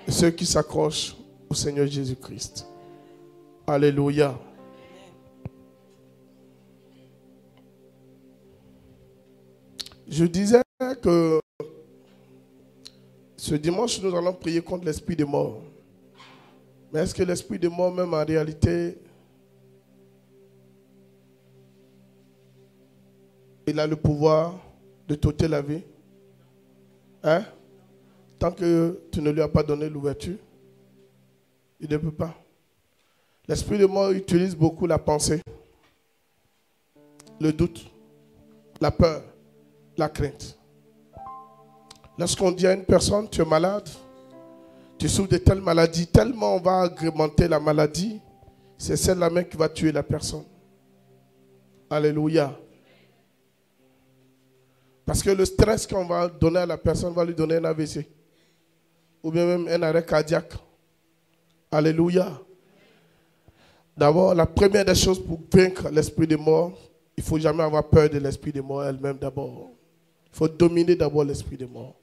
et ceux qui s'accrochent au Seigneur Jésus-Christ. Alléluia. Je disais que ce dimanche, nous allons prier contre l'esprit de mort. Mais est-ce que l'esprit de mort, même en réalité, il a le pouvoir de t'ôter la vie? Hein? Tant que tu ne lui as pas donné l'ouverture, il ne peut pas. L'esprit de mort utilise beaucoup la pensée, le doute, la peur, la crainte. Lorsqu'on dit à une personne, tu es malade, tu souffres de telle maladie, tellement on va agrémenter la maladie, c'est celle-là même qui va tuer la personne. Alléluia. Parce que le stress qu'on va donner à la personne va lui donner un AVC. Ou bien même un arrêt cardiaque. Alléluia. D'abord, la première des choses pour vaincre l'esprit de mort, il ne faut jamais avoir peur de l'esprit de mort elle-même d'abord. Il faut dominer d'abord l'esprit de mort.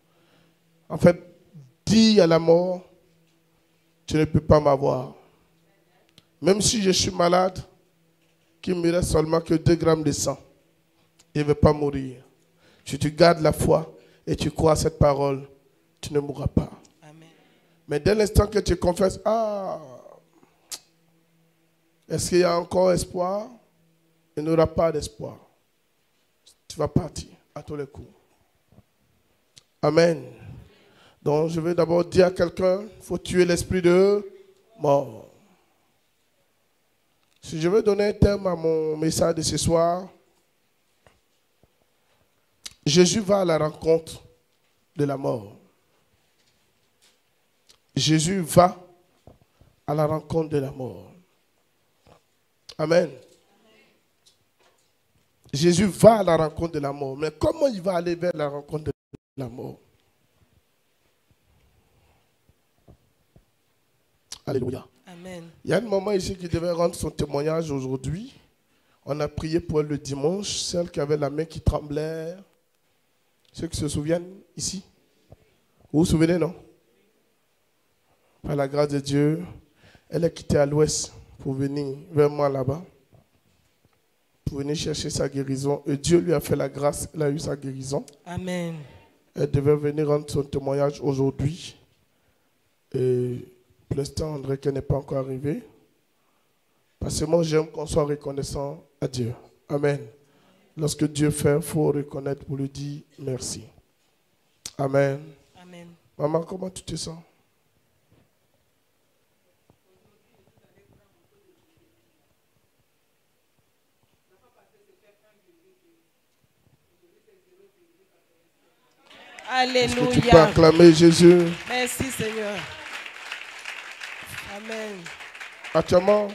En fait, dis à la mort, tu ne peux pas m'avoir. Même si je suis malade, qu'il me reste seulement que 2 grammes de sang, je ne vais pas mourir. Si tu gardes la foi et tu crois à cette parole, tu ne mourras pas. Amen. Mais dès l'instant que tu confesses, est-ce qu'il y a encore espoir? Il n'y aura pas d'espoir. Tu vas partir à tous les coups. Amen. Donc je vais d'abord dire à quelqu'un, il faut tuer l'esprit de mort. Si je veux donner un terme à mon message de ce soir, Jésus va à la rencontre de la mort. Jésus va à la rencontre de la mort. Amen. Jésus va à la rencontre de la mort. Mais comment il va aller vers la rencontre de la mort? Alléluia. Amen. Il y a une maman ici qui devait rendre son témoignage aujourd'hui. On a prié pour elle le dimanche, celle qui avait la main qui tremblait. Ceux qui se souviennent ici? Vous vous souvenez, non? Par la grâce de Dieu, elle est quittée à l'ouest pour venir vers moi là-bas, pour venir chercher sa guérison. Et Dieu lui a fait la grâce, elle a eu sa guérison. Amen. Elle devait venir rendre son témoignage aujourd'hui. Et pour l'instant, on dirait qu'elle n'est pas encore arrivée. Parce que moi, j'aime qu'on soit reconnaissant à Dieu. Amen. Lorsque Dieu fait, il faut reconnaître pour lui dire merci. Amen. Amen. Maman, comment tu te sens? Alléluia. Est-ce que tu peux acclamer Jésus? Merci Seigneur. Amen. Actuellement,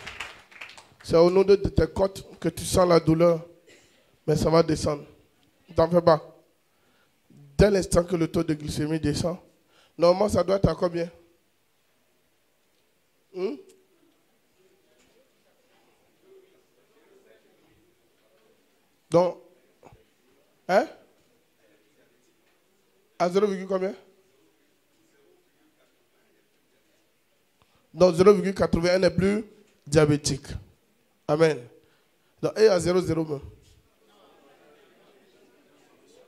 c'est au nom de tes côtes que tu sens la douleur. Mais ça va descendre. Ne t'en fais pas. Dès l'instant que le taux de glycémie descend, normalement ça doit être à combien? Donc, hein? À 0, combien? Donc 0,81 n'est plus diabétique. Amen. Donc, et à 0,0 même.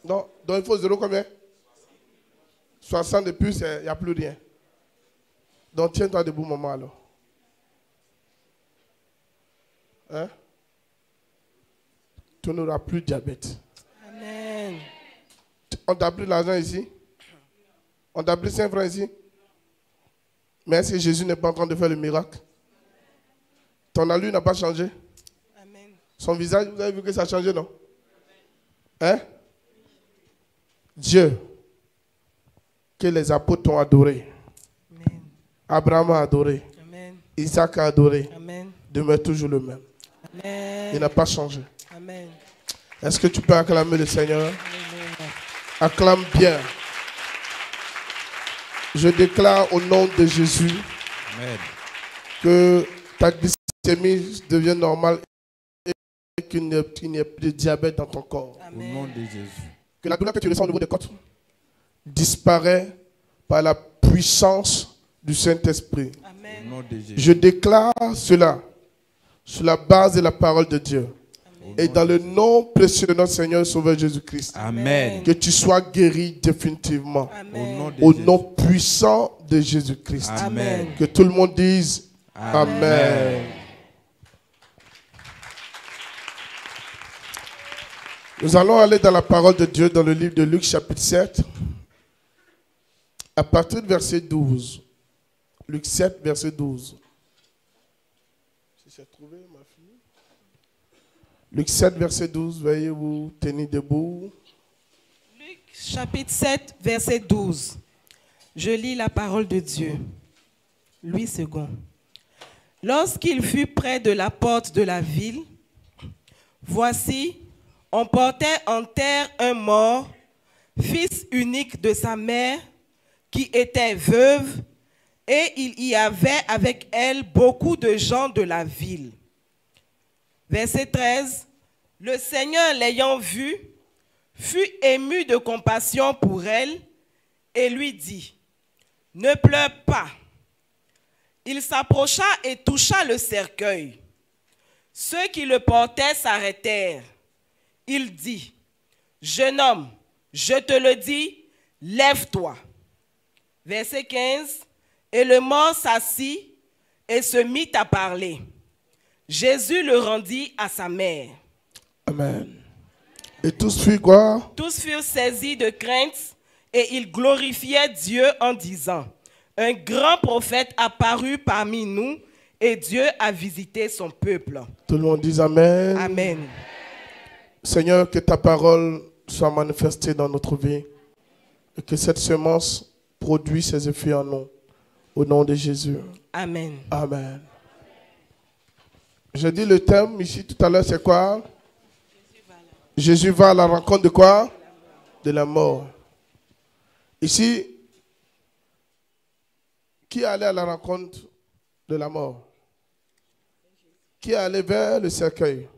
Donc il faut 0 combien? 60 de plus, il n'y a plus rien. Donc tiens-toi debout, maman, alors. Hein? Tu n'auras plus de diabète. Amen. On t'a pris l'argent ici? On t'a pris 5 francs ici? Mais est-ce que Jésus n'est pas en train de faire le miracle? Ton allure n'a pas changé? Amen. Son visage, vous avez vu que ça a changé, non? Hein? Dieu, que les apôtres ont adoré. Amen. Abraham a adoré. Amen. Isaac a adoré. Amen. Demeure toujours le même. Amen. Il n'a pas changé. Amen. Est-ce que tu peux acclamer le Seigneur? Amen. Acclame bien. Je déclare au nom de Jésus, amen, que ta glycémie devienne normale et qu'il n'y ait plus de diabète dans ton corps. Amen. Au nom de Jésus. Que la douleur que tu ressens au niveau des côtes disparaît par la puissance du Saint-Esprit. Amen. Au nom de Jésus. Je déclare cela sur la base de la parole de Dieu. Amen. Et dans le nom précieux de notre Seigneur et Sauveur Jésus-Christ. Amen. Que tu sois guéri définitivement. Amen. Au nom puissant de Jésus-Christ. Amen. Que tout le monde dise Amen. Amen. Nous allons aller dans la parole de Dieu dans le livre de Luc chapitre 7. À partir du verset 12. Luc 7, verset 12. Si c'est trouvé, ma fille. Luc 7, verset 12. Veuillez vous tenir debout. Luc chapitre 7, verset 12. Je lis la parole de Dieu. Louis II. Lorsqu'il fut près de la porte de la ville, voici, on portait en terre un mort, fils unique de sa mère, qui était veuve, et il y avait avec elle beaucoup de gens de la ville. Verset 13. Le Seigneur, l'ayant vue, fut ému de compassion pour elle et lui dit, « Ne pleure pas. » Il s'approcha et toucha le cercueil. Ceux qui le portaient s'arrêtèrent. Il dit, « Jeune homme, je te le dis, lève-toi. » Verset 15. Et le mort s'assit et se mit à parler. Jésus le rendit à sa mère. Amen. Et tous furent quoi? Tous furent saisis de crainte et ils glorifiaient Dieu en disant, « Un grand prophète apparut parmi nous et Dieu a visité son peuple. » Tout le monde dit Amen. Amen. Seigneur, que ta parole soit manifestée dans notre vie et que cette semence produise ses effets en nous. Au nom de Jésus. Amen. Amen. Je dis le thème ici tout à l'heure, c'est quoi? Jésus va à la rencontre de quoi? De la mort. Ici, qui allait à la rencontre de la mort? Qui allait vers le cercueil?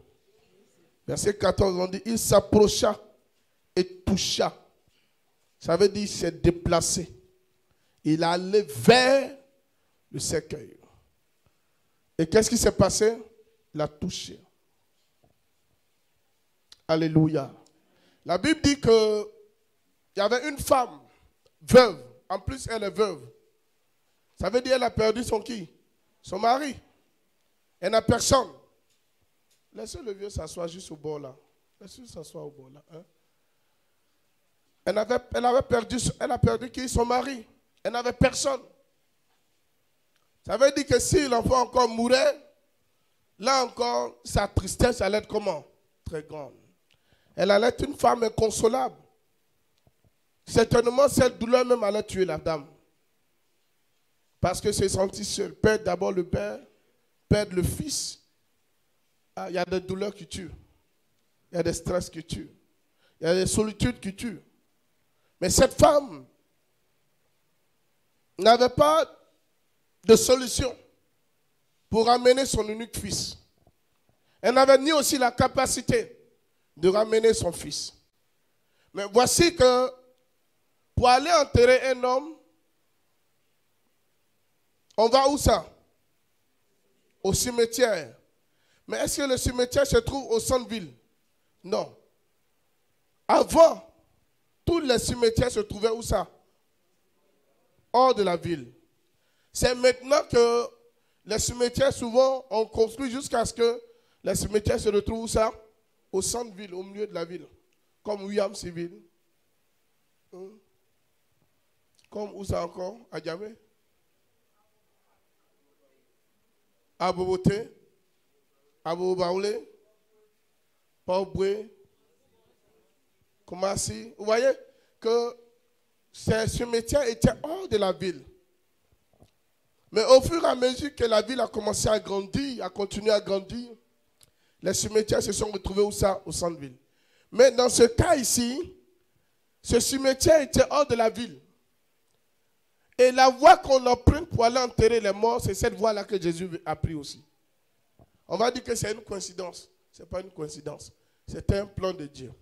Verset 14, on dit, il s'approcha et toucha. Ça veut dire, il s'est déplacé. Il allait vers le cercueil. Et qu'est-ce qui s'est passé? Il a touché. Alléluia. La Bible dit qu'il y avait une femme veuve. En plus, elle est veuve. Ça veut dire qu'elle a perdu son qui? Son mari. Elle n'a personne. Laissez le vieux s'asseoir juste au bord là. Laissez-le s'asseoir au bord là. Hein? Elle a perdu qui? Son mari. Elle n'avait personne. Ça veut dire que si l'enfant encore mourait, là encore, sa tristesse allait être comment? Très grande. Elle allait être une femme inconsolable. Certainement, cette douleur même allait tuer la dame. Parce que c'est senti seul. Perdre d'abord le père, perdre le fils. Ah, il y a des douleurs qui tuent. Il y a des stress qui tuent. Il y a des solitudes qui tuent. Mais cette femme n'avait pas de solution pour ramener son unique fils. Elle n'avait ni aussi la capacité de ramener son fils. Mais voici que pour aller enterrer un homme, on va où ça? Au cimetière. Mais est-ce que le cimetière se trouve au centre-ville? Non. Avant, tous les cimetières se trouvaient où ça? Hors de la ville. C'est maintenant que les cimetières, souvent, on construit jusqu'à ce que les cimetières se retrouvent où ça? Au centre-ville, au milieu de la ville. Comme William Civil. Comme où ça encore? À Djamé? À Boboté? À Bobaoulé? Pauboué? Koumassi? Vous voyez que ces cimetières étaient hors de la ville. Mais au fur et à mesure que la ville a commencé à grandir, a continué à grandir, les cimetières se sont retrouvés où ça? Au centre-ville. Mais dans ce cas ici, ce cimetière était hors de la ville. Et la voie qu'on emprunte pour aller enterrer les morts, c'est cette voie-là que Jésus a pris aussi. On va dire que c'est une coïncidence. Ce n'est pas une coïncidence. C'était un plan de Dieu.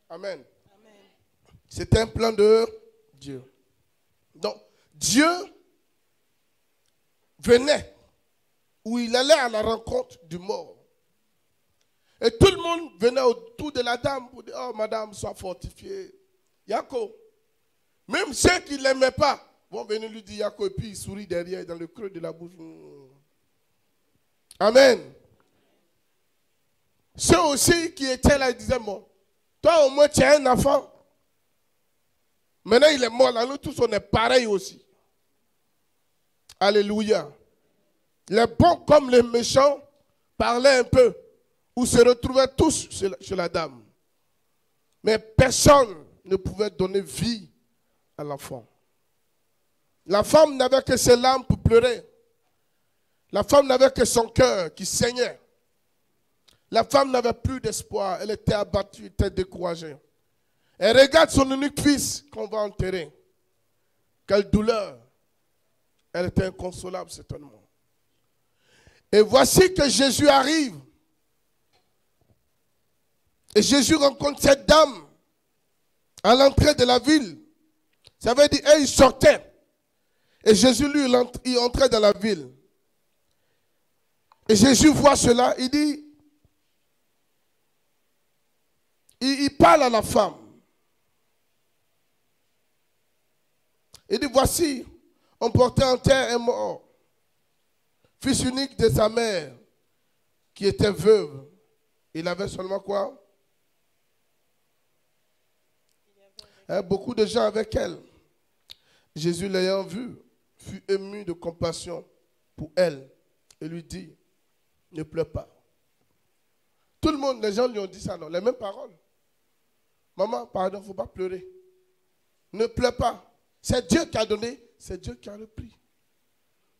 Amen. C'était un plan de Dieu. Donc, Dieu venait, où il allait à la rencontre du mort. Et tout le monde venait autour de la dame pour dire, oh madame, sois fortifiée. Yako. Même ceux qui ne l'aimaient pas vont venir lui dire Yako, et puis il sourit derrière dans le creux de la bouche. Amen. Ceux aussi qui étaient là, ils disaient, bon, toi au moins tu as un enfant. Maintenant il est mort, là nous tous on est pareils aussi. Alléluia. Les bons comme les méchants parlaient un peu, ou se retrouvaient tous chez la dame. Mais personne ne pouvait donner vie à l'enfant. La femme n'avait que ses larmes pour pleurer. La femme n'avait que son cœur qui saignait. La femme n'avait plus d'espoir. Elle était abattue, était découragée. Elle regarde son unique fils qu'on va enterrer. Quelle douleur. Elle était inconsolable, certainement. Et voici que Jésus arrive. Et Jésus rencontre cette dame à l'entrée de la ville. Ça veut dire, il sortait. Et Jésus, lui, il entrait dans la ville. Et Jésus voit cela, il dit, il parle à la femme. Il dit, voici, on portait en terre un mort, fils unique de sa mère, qui était veuve. Il avait seulement quoi? Beaucoup de gens avec elle. Jésus l'ayant vue, fut ému de compassion pour elle et lui dit, ne pleure pas. Tout le monde, les gens lui ont dit ça, non, les mêmes paroles. Maman, pardon, il ne faut pas pleurer. Ne pleure pas. C'est Dieu qui a donné, c'est Dieu qui a repris.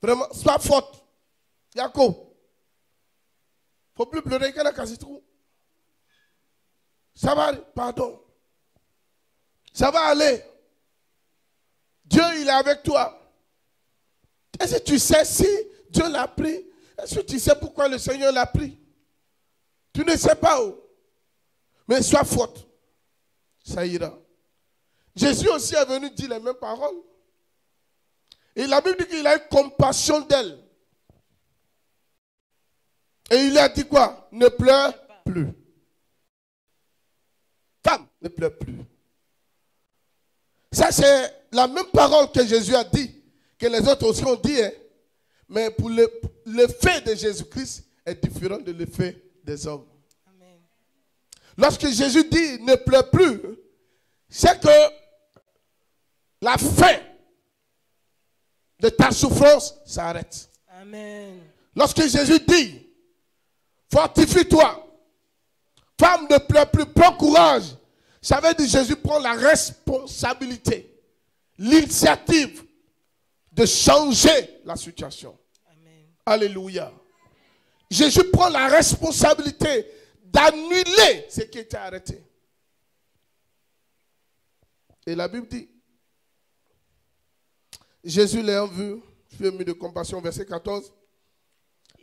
Vraiment, sois forte. Yako. Il ne faut plus pleurer, qu'elle a cassé trop. Ça va, pardon. Ça va aller. Dieu, il est avec toi. Est-ce que tu sais si Dieu l'a pris? Est-ce que tu sais pourquoi le Seigneur l'a pris? Tu ne sais pas où. Mais sois forte. Ça ira. Jésus aussi est venu dire les mêmes paroles. Et la Bible dit qu'il a eu compassion d'elle. Et il a dit quoi? Ne pleure plus. Femme, ne pleure plus. Ça, c'est la même parole que Jésus a dit, que les autres aussi ont dit. Hein. Mais pour l'effet de Jésus-Christ est différent de l'effet des hommes. Amen. Lorsque Jésus dit ne pleure plus, c'est que la fin de ta souffrance s'arrête. Amen. Lorsque Jésus dit fortifie-toi, femme ne pleure plus, prends courage. Ça veut dire que Jésus prend la responsabilité, l'initiative de changer la situation. Amen. Alléluia. Jésus prend la responsabilité d'annuler ce qui était arrêté. Et la Bible dit, Jésus l'ayant vu, fut ému de compassion, verset 14.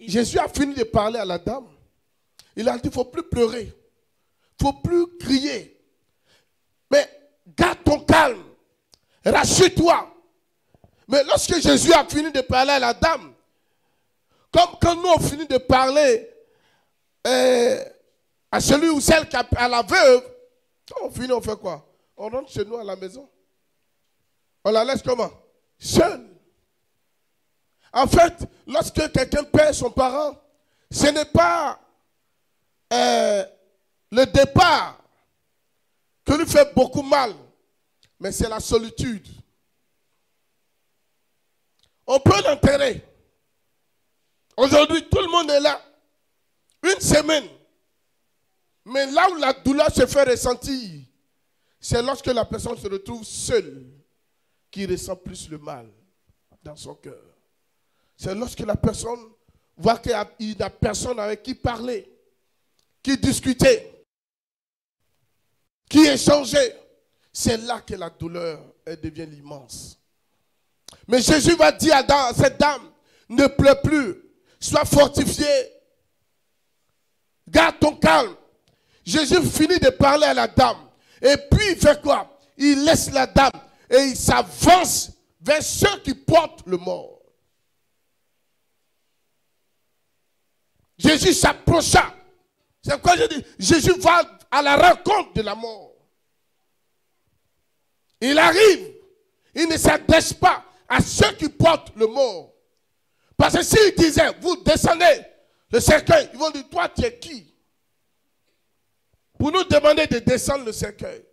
Jésus a fini de parler à la dame. Il a dit, il ne faut plus pleurer. Il ne faut plus crier. Mais garde ton calme. Rassure-toi. Mais lorsque Jésus a fini de parler à la dame, comme quand nous on finit de parler à celui ou celle qui a à la veuve, quand on finit, on fait quoi? On rentre chez nous à la maison. On la laisse comment? Seule. En fait, lorsque quelqu'un perd son parent, ce n'est pas le départ qui lui fait beaucoup mal, mais c'est la solitude. On peut l'enterrer. Aujourd'hui, tout le monde est là. Une semaine. Mais là où la douleur se fait ressentir, c'est lorsque la personne se retrouve seule qui ressent plus le mal dans son cœur. C'est lorsque la personne voit qu'il n'a personne avec qui parler, qui discuter, qui échanger. C'est là que la douleur elle devient immense. Mais Jésus va dire à cette dame, ne pleure plus, sois fortifié, garde ton calme. Jésus finit de parler à la dame. Et puis il fait quoi? Il laisse la dame et il s'avance vers ceux qui portent le mort. Jésus s'approcha. C'est pourquoi je dis, Jésus va à la rencontre de la mort. Il arrive, il ne s'adresse pas à ceux qui portent le mort. Parce que s'il disait, vous descendez le cercueil, ils vont dire, toi tu es qui? Pour nous demander de descendre le cercueil.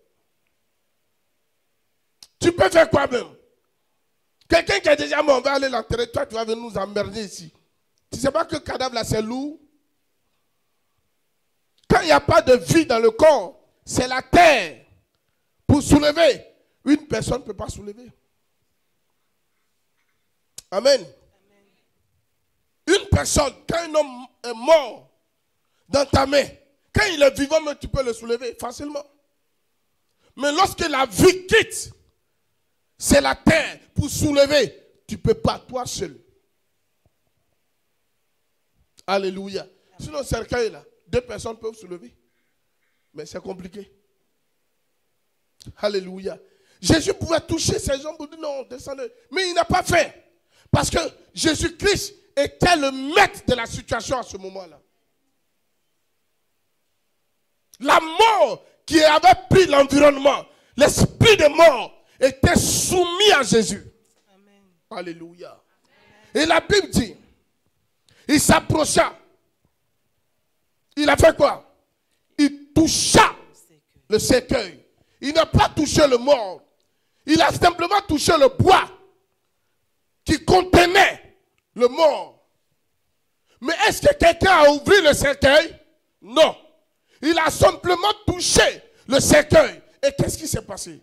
Tu peux faire quoi même? Quelqu'un qui est déjà mort, on va aller l'enterrer, toi tu vas venir nous emmerder ici. Tu ne sais pas que le cadavre là c'est lourd? Quand il n'y a pas de vie dans le corps, c'est la terre. Pour soulever, une personne ne peut pas soulever. Amen. Une personne, quand un homme est mort dans ta main, quand il est vivant, tu peux le soulever facilement. Mais lorsque la vie quitte, c'est la terre pour soulever. Tu ne peux pas, toi seul. Alléluia. Sinon, le cercueil là, 2 personnes peuvent soulever. Mais c'est compliqué. Alléluia. Jésus pouvait toucher ces gens pour dire non, descendez. Mais il n'a pas fait. Parce que Jésus-Christ était le maître de la situation à ce moment-là. La mort qui avait pris l'environnement, l'esprit de mort, était soumis à Jésus. Amen. Alléluia. Amen. Et la Bible dit, il s'approcha. Il a fait quoi? Il toucha le cercueil. Il n'a pas touché le mort. Il a simplement touché le bois qui contenait le mort. Mais est-ce que quelqu'un a ouvert le cercueil? Non. Il a simplement touché le cercueil. Et qu'est-ce qui s'est passé?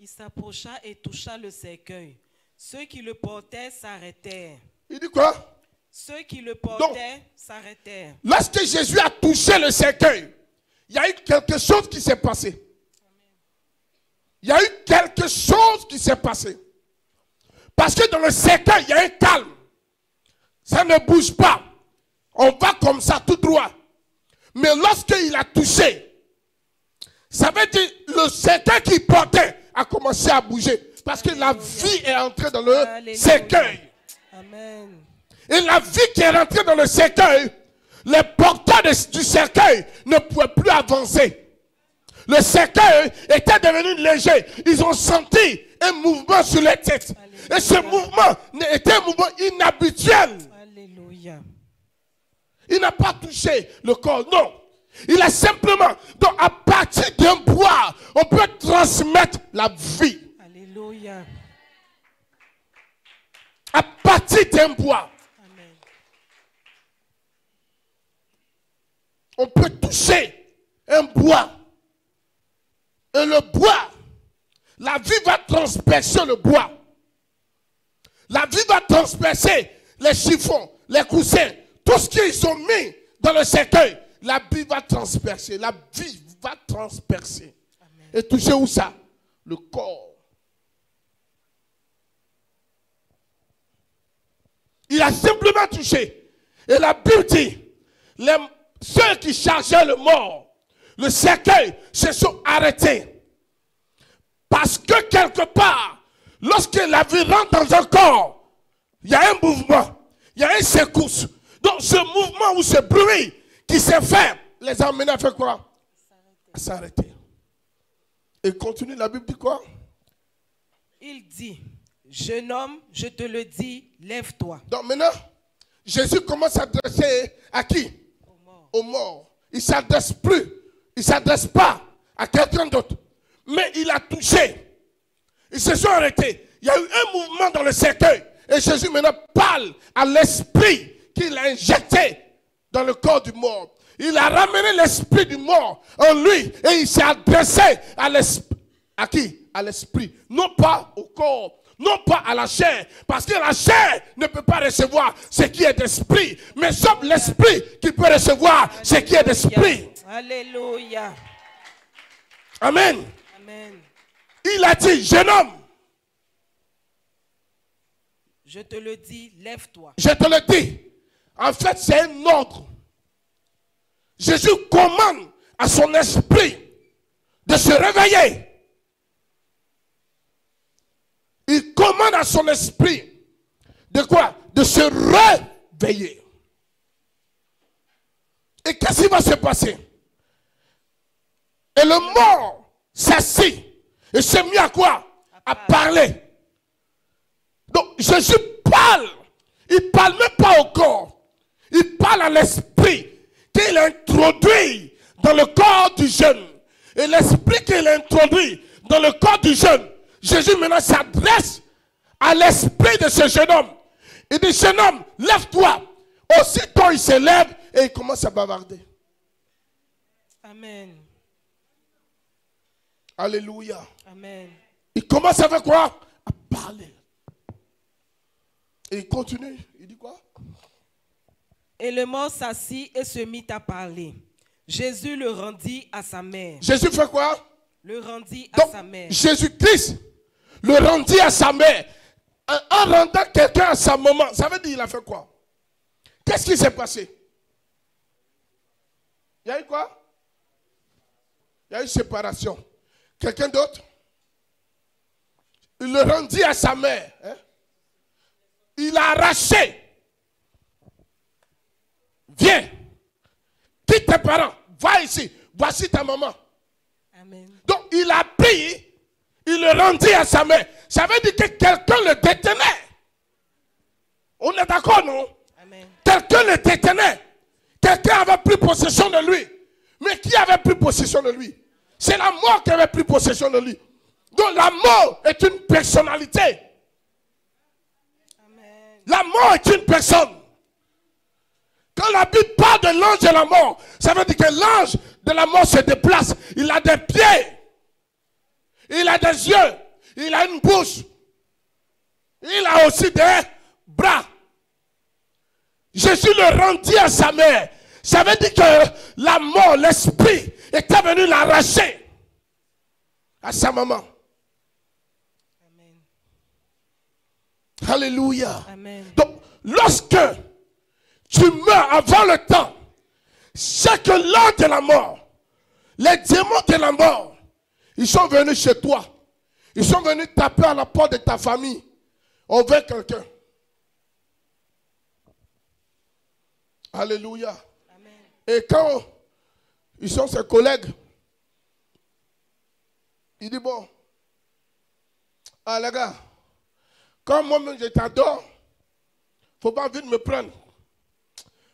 Il s'approcha et toucha le cercueil. Ceux qui le portaient s'arrêtèrent. Il dit quoi? Ceux qui le portaient s'arrêtèrent. Lorsque Jésus a touché le cercueil, il y a eu quelque chose qui s'est passé. Il y a eu quelque chose qui s'est passé. Parce que dans le cercueil, il y a un calme. Ça ne bouge pas. On va comme ça tout droit. Mais lorsqu'il a touché, ça veut dire le cercueil qu'il portait a commencé à bouger. Parce que la vie est entrée dans le cercueil. Amen. Et la vie qui est rentrée dans le cercueil, les porteurs du cercueil ne pouvaient plus avancer. Le cercueil était devenu léger. Ils ont senti un mouvement sur les têtes. Alléluia. Et ce mouvement était un mouvement inhabituel. Alléluia. Il n'a pas touché le corps, non. Il a simplement, donc à partir d'un bois, on peut transmettre la vie. Alléluia. À partir d'un bois. Amen. On peut toucher un bois. Et le bois, la vie va transpercer le bois. La vie va transpercer les chiffons, les coussins, tout ce qu'ils ont mis dans le cercueil. La vie va transpercer. La vie va transpercer. Amen. Et toucher où ça? Le corps. Il a simplement touché. Et la Bible dit, ceux qui chargeaient le mort, le cercueil, se sont arrêtés. Parce que quelque part, lorsque la vie rentre dans un corps, il y a un mouvement, il y a une secousse. Donc ce mouvement ou ce bruit qui s'est fait, les a amenés à faire quoi? À s'arrêter. Et continue, la Bible dit quoi? Il dit, jeune homme, je te le dis, lève-toi. Donc maintenant, Jésus commence à s'adresser à qui? Aux morts. Il ne s'adresse plus. Il ne s'adresse pas à quelqu'un d'autre. Mais il a touché. Ils se sont arrêtés. Il y a eu un mouvement dans le cercueil. Et Jésus maintenant parle à l'esprit qu'il a injecté dans le corps du mort. Il a ramené l'esprit du mort en lui. Et il s'est adressé à l'esprit. À qui? À l'esprit. Non pas au corps. Non pas à la chair. Parce que la chair ne peut pas recevoir ce qui est d'esprit. Mais sauf l'esprit qui peut recevoir ce qui est d'esprit. Alléluia. Amen. Amen. Il a dit, jeune homme. Je te le dis, lève-toi. Je te le dis. En fait, c'est un ordre. Jésus commande à son esprit de se réveiller. Il commande à son esprit de quoi? De se réveiller. Et qu'est-ce qui va se passer? Et le mort s'assit et s'est mis à quoi? À parler. Donc Jésus parle. Il ne parle même pas au corps. Il parle à l'esprit qu'il introduit dans le corps du jeune. Et l'esprit qu'il introduit dans le corps du jeune, Jésus maintenant s'adresse à l'esprit de ce jeune homme. Il dit, jeune homme, lève-toi. Aussitôt il se lève et il commence à bavarder. Amen. Alléluia. Amen. Il commence à faire quoi? À parler. Et il continue. Il dit quoi? Et le mort s'assit et se mit à parler. Jésus le rendit à sa mère. Jésus fait quoi? Le rendit Donc, à sa mère. Jésus-Christ le rendit à sa mère. En rendant quelqu'un à sa maman, ça veut dire il a fait quoi? Qu'est-ce qui s'est passé? Il y a eu quoi? Il y a eu séparation. Quelqu'un d'autre? Il le rendit à sa mère. Hein? Il a arraché. Viens. Quitte tes parents. Va ici. Voici ta maman. Amen. Donc il a pris. Il le rendit à sa mère. Ça veut dire que quelqu'un le détenait. On est d'accord, non? Amen. Quelqu'un le détenait. Quelqu'un avait pris possession de lui. Mais qui avait pris possession de lui? C'est la mort qui avait pris possession de lui. Donc la mort est une personnalité. Amen. La mort est une personne. Quand la Bible parle de l'ange de la mort, ça veut dire que l'ange de la mort se déplace. Il a des pieds. Il a des yeux. Il a une bouche. Il a aussi des bras. Jésus le rendit à sa mère. Ça veut dire que la mort, l'esprit, était venu l'arracher à sa maman. Amen. Alléluia. Amen. Donc, lorsque tu meurs avant le temps, c'est que l'heure de la mort, les démons de la mort, ils sont venus chez toi. Ils sont venus taper à la porte de ta famille. On veut quelqu'un. Alléluia. Amen. Et quand ils sont ses collègues, il dit bon, ah les gars, quand moi-même je t'adore, il ne faut pas venir me prendre.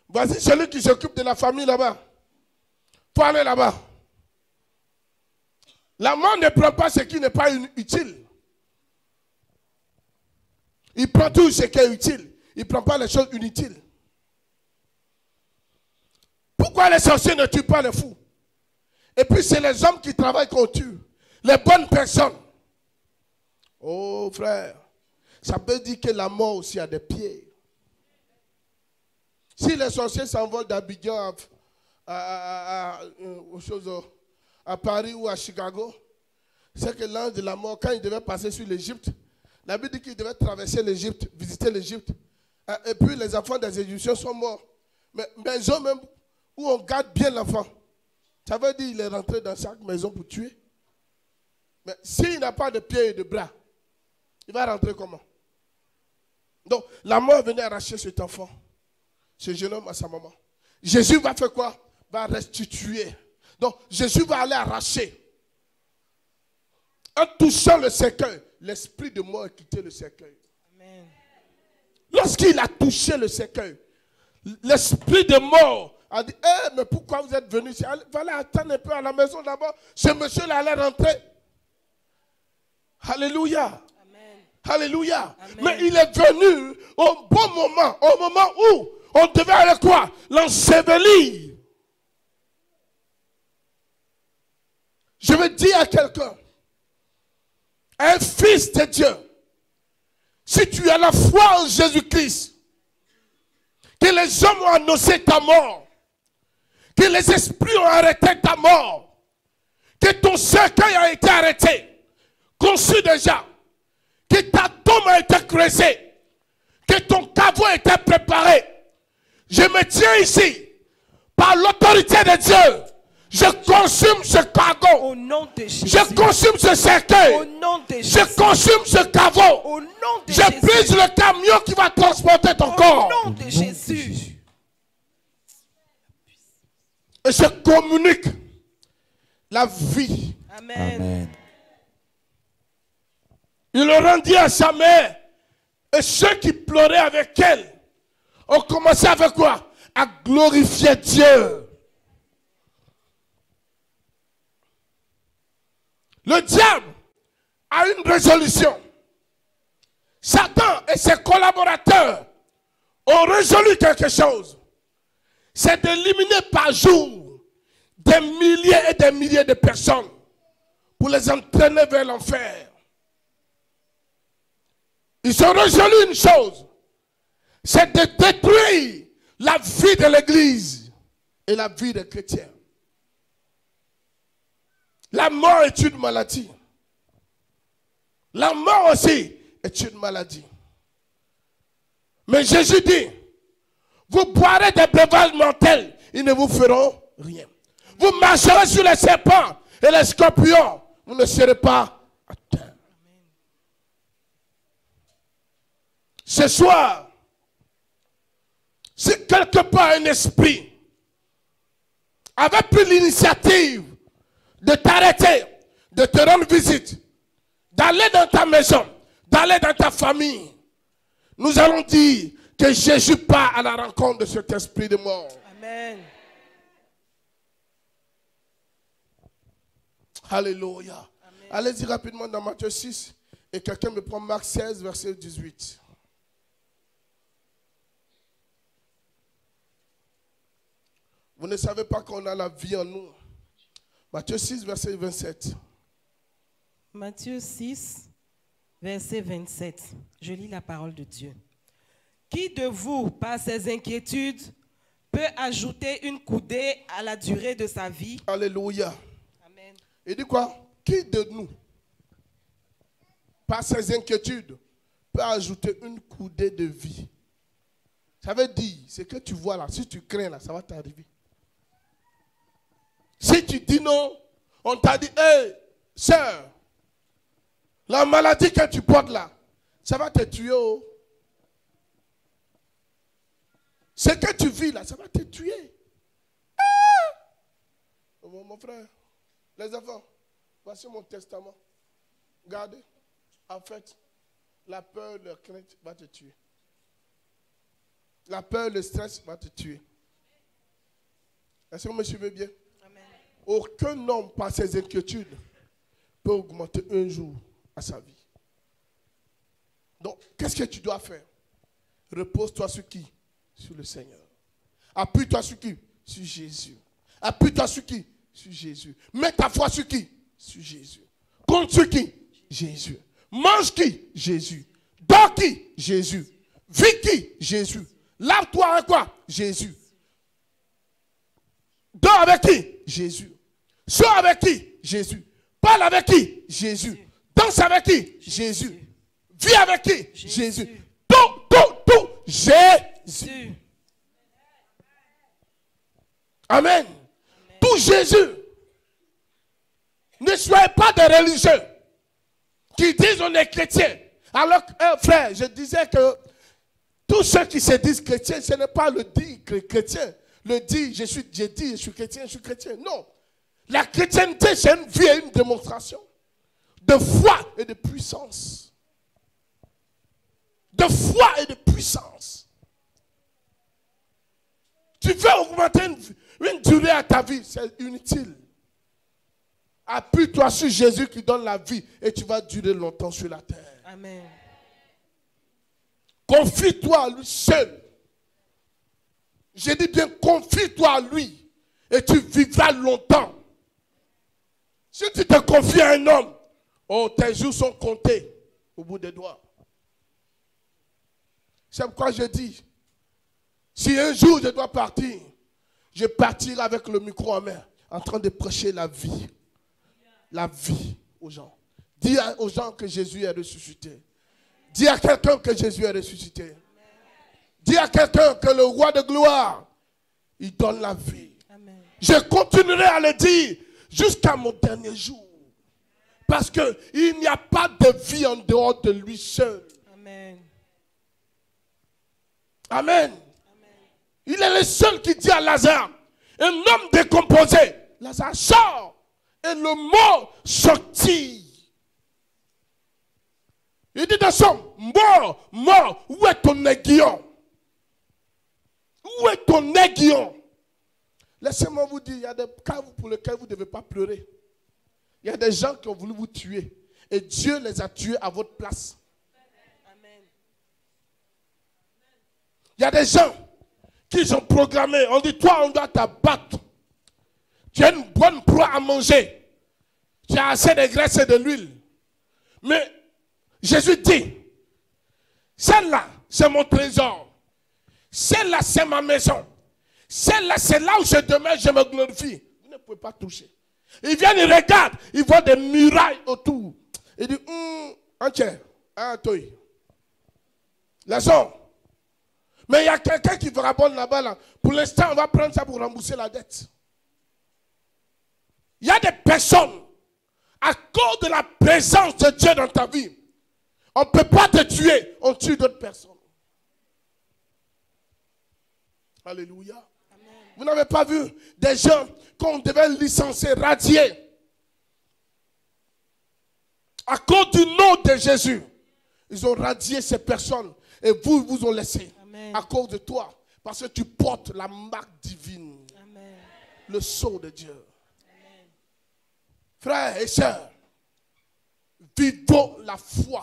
Voici celui qui s'occupe de la famille là-bas. Il faut aller là-bas. La mort ne prend pas ce qui n'est pas utile. Il prend tout ce qui est utile. Il ne prend pas les choses inutiles. Pourquoi les sorciers ne tuent pas les fous? Et puis c'est les hommes qui travaillent qu'on tue. Les bonnes personnes. Oh frère, ça peut dire que la mort aussi a des pieds. Si les sorciers s'envolent d'Abidjan à Paris ou à Chicago, c'est que l'ange de la mort, quand il devait passer sur l'Égypte, la Bible dit qu'il devait traverser l'Égypte, visiter l'Égypte. Et puis les enfants des Égyptiens sont morts. Mais maison même où on garde bien l'enfant. Ça veut dire qu'il est rentré dans chaque maison pour tuer. Mais s'il n'a pas de pieds et de bras, il va rentrer comment? Donc la mort venait arracher cet enfant, ce jeune homme à sa maman. Jésus va faire quoi? Va restituer. Donc Jésus va aller arracher. En touchant le cercueil, l'esprit de mort a quitté le cercueil. Amen. Lorsqu'il a touché le cercueil, l'esprit de mort a dit, mais pourquoi vous êtes venus ici? Allez attendre un peu à la maison d'abord. Ce monsieur-là allait rentrer. Alléluia. Amen. Alléluia. Amen. Mais il est venu au bon moment, au moment où on devait aller quoi? L'ensevelir. Je veux dire à quelqu'un, un fils de Dieu, si tu as la foi en Jésus-Christ, que les hommes ont annoncé ta mort, que les esprits ont arrêté ta mort, que ton cercueil a été arrêté, conçu déjà, que ta tombe a été creusée, que ton caveau a été préparé. Je me tiens ici, par l'autorité de Dieu, je consume ce cargo. Au nom de Jésus. Je consume ce cercueil. Au nom de Jésus. Je consume ce caveau. Au nom de Je Jésus. brise le camion qui va transporter ton corps. Au nom de Jésus. Et je communique la vie. Amen. Amen. Il le rendit à sa mère. Et ceux qui pleuraient avec elle ont commencé avec quoi? À glorifier Dieu. Le diable a une résolution. Satan et ses collaborateurs ont résolu quelque chose. C'est d'éliminer par jour des milliers et des milliers de personnes pour les entraîner vers l'enfer. Ils ont résolu une chose, c'est de détruire la vie de l'Église et la vie des chrétiens. La mort est une maladie. La mort aussi est une maladie. Mais Jésus dit, vous boirez des breuvages mortels, ils ne vous feront rien. Vous marcherez sur les serpents et les scorpions, vous ne serez pas atteints. Ce soir, si quelque part un esprit avait pris l'initiative de t'arrêter, de te rendre visite, d'aller dans ta maison, d'aller dans ta famille, nous allons dire que Jésus part à la rencontre de cet esprit de mort. Amen. Alléluia. Allez-y rapidement dans Matthieu 6 et quelqu'un me prend Marc 16, verset 18. Vous ne savez pas qu'on a la vie en nous. Matthieu 6, verset 27. Matthieu 6, verset 27. Je lis la parole de Dieu. Qui de vous, par ses inquiétudes, peut ajouter une coudée à la durée de sa vie? Alléluia. Amen. Il dit quoi? Qui de nous, par ses inquiétudes, peut ajouter une coudée de vie? Ça veut dire, ce que tu vois là, si tu crains là, ça va t'arriver. Si tu dis non, on t'a dit, hé, sœur, la maladie que tu portes là, ça va te tuer. Oh. Ce que tu vis là, ça va te tuer. Ah! Mon frère, les enfants, voici mon testament. Regardez, en fait, la peur, la crainte va te tuer. La peur, le stress va te tuer. Est-ce que vous me suivez bien? Aucun homme, par ses inquiétudes, peut augmenter un jour à sa vie. Donc, qu'est-ce que tu dois faire? Repose-toi sur qui? Sur le Seigneur. Appuie-toi sur qui? Sur Jésus. Appuie-toi sur qui? Sur Jésus. Mets ta foi sur qui? Sur Jésus. Compte sur qui? Jésus. Mange qui? Jésus. Dors qui? Jésus. Vis qui? Jésus. Lave-toi avec quoi? Jésus. Dors avec qui? Jésus. Sors avec qui? Jésus. Parle avec qui? Jésus. Danse avec qui? Jésus. Vis avec qui? Jésus. Tout, Jésus. Amen. Tout Jésus. Ne soyez pas des religieux qui disent on est chrétien. Alors, frère, je disais que tous ceux qui se disent chrétiens, ce n'est pas le dire chrétien. Le dire, je suis chrétien. Non. La chrétienté, c'est une vie et une démonstration de foi et de puissance. De foi et de puissance. Tu veux augmenter une durée à ta vie, c'est inutile. Appuie-toi sur Jésus qui donne la vie et tu vas durer longtemps sur la terre. Amen. Confie-toi à lui seul. J'ai dit bien, confie-toi à lui et tu vivras longtemps. Si tu te confies à un homme, oh, tes jours sont comptés au bout des doigts. C'est pourquoi je dis, si un jour je dois partir, je partirai avec le micro en main, en train de prêcher la vie. La vie aux gens. Dis aux gens que Jésus est ressuscité. Dis à quelqu'un que Jésus est ressuscité. Dis à quelqu'un que le roi de gloire, il donne la vie. Amen. Je continuerai à le dire jusqu'à mon dernier jour. Parce qu'il n'y a pas de vie en dehors de lui seul. Amen. Amen. Amen. Il est le seul qui dit à Lazare, Un homme décomposé. Lazare sort. Et le mot sortit. Il dit dans son mort, mort, où est ton aiguillon? Où est ton aiguillon? Laissez-moi vous dire, il y a des cas pour lesquels vous ne devez pas pleurer. Il y a des gens qui ont voulu vous tuer. Et Dieu les a tués à votre place. Amen. Il y a des gens qui ont programmé. On dit, toi, on doit t'abattre. Tu as une bonne proie à manger. Tu as assez de graisse et de l'huile. Mais Jésus dit, celle-là, c'est mon trésor. Celle-là, c'est ma maison. Celle-là, c'est là où je demeure, je me glorifie. Vous ne pouvez pas toucher. Ils viennent, ils regardent, ils voient des murailles autour. Ils disent, entière, toi. Laissons. Mais il y a quelqu'un qui va répondre là-bas. Là. Pour l'instant, on va prendre ça pour rembourser la dette. Il y a des personnes, à cause de la présence de Dieu dans ta vie, on ne peut pas te tuer, on tue d'autres personnes. Alléluia. Amen. Vous n'avez pas vu des gens qu'on devait licencier, radier. À cause du nom de Jésus, ils ont radié ces personnes et vous ont laissé. Amen. À cause de toi. Parce que tu portes la marque divine. Amen. Le sceau de Dieu. Amen. Frères et sœurs, vivons la foi.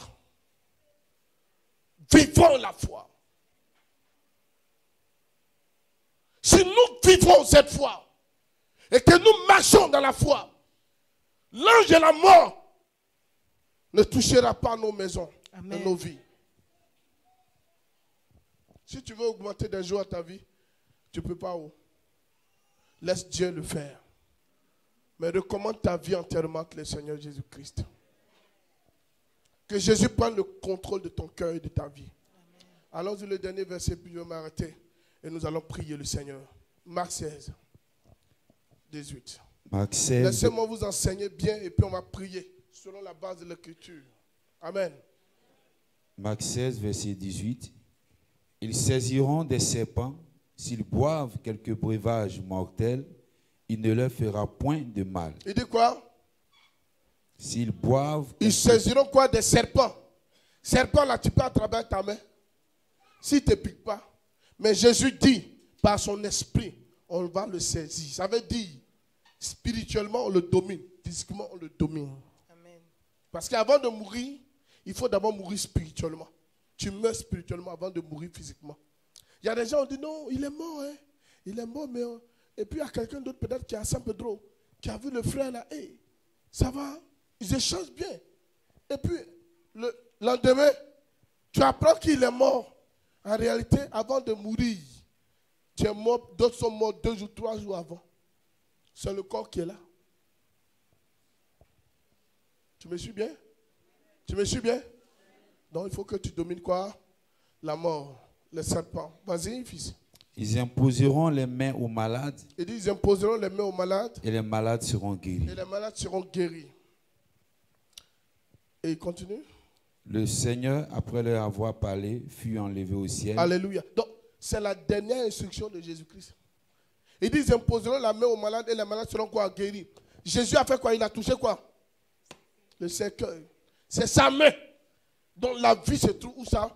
Vivons la foi. Si nous vivons cette foi et que nous marchons dans la foi, l'ange de la mort ne touchera pas nos maisons. Amen. Et nos vies. Si tu veux augmenter des jours à ta vie, tu ne peux pas. Laisse Dieu le faire. Mais recommande ta vie entièrement avec le Seigneur Jésus-Christ. Que Jésus prenne le contrôle de ton cœur et de ta vie. Allons-y le dernier verset, puis je vais m'arrêter. Et nous allons prier le Seigneur. Marc 16, 18. Marc 16. Laissez-moi vous enseigner bien et puis on va prier selon la base de l'écriture. Amen. Marc 16, verset 18. Ils saisiront des serpents. S'ils boivent quelques breuvages mortels, il ne leur fera point de mal. Il dit quoi? S'ils boivent... Ils saisiront quoi? Des serpents. Serpent là, tu peux attraper ta main. S'il ne te pique pas. Mais Jésus dit, par son esprit, on va le saisir. Ça veut dire, spirituellement, on le domine. Physiquement, on le domine. Amen. Parce qu'avant de mourir, il faut d'abord mourir spirituellement. Tu meurs spirituellement avant de mourir physiquement. Il y a des gens qui disent, non, il est mort. Hein. Il est mort, mais... Et puis il y a quelqu'un d'autre, peut-être qui est à San Pedro, qui a vu le frère là. Hey, ça va? Ils échangent bien. Et puis, le lendemain, tu apprends qu'il est mort. En réalité, avant de mourir, tu es mort, d'autres sont morts 2 ou 3 jours avant. C'est le corps qui est là. Tu me suis bien? Tu me suis bien? Donc il faut que tu domines quoi? La mort, le serpent. Vas-y, fils. Ils imposeront les mains aux malades. Il dit, ils imposeront les mains aux malades. Et les malades seront guéris. Et les malades seront guéris. Et il continue. Le Seigneur, après leur avoir parlé, fut enlevé au ciel. Alléluia. Donc, c'est la dernière instruction de Jésus-Christ. Il dit, ils imposeront la main aux malades et les malades seront quoi? Guéris. Jésus a fait quoi? Il a touché quoi? Le cercueil. C'est sa main. Donc la vie se trouve où ça?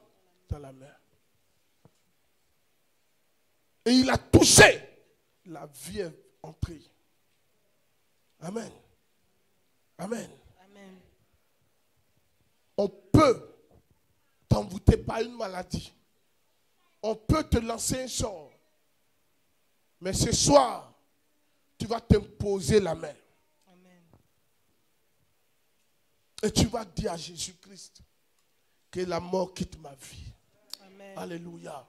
Dans la main. Et il a touché. La vie est entrée. Amen. Amen. Amen. On peut t'envoûter par une maladie. On peut te lancer un sort. Mais ce soir, tu vas t'imposer la main. Amen. Et tu vas dire à Jésus-Christ que la mort quitte ma vie. Amen. Alléluia.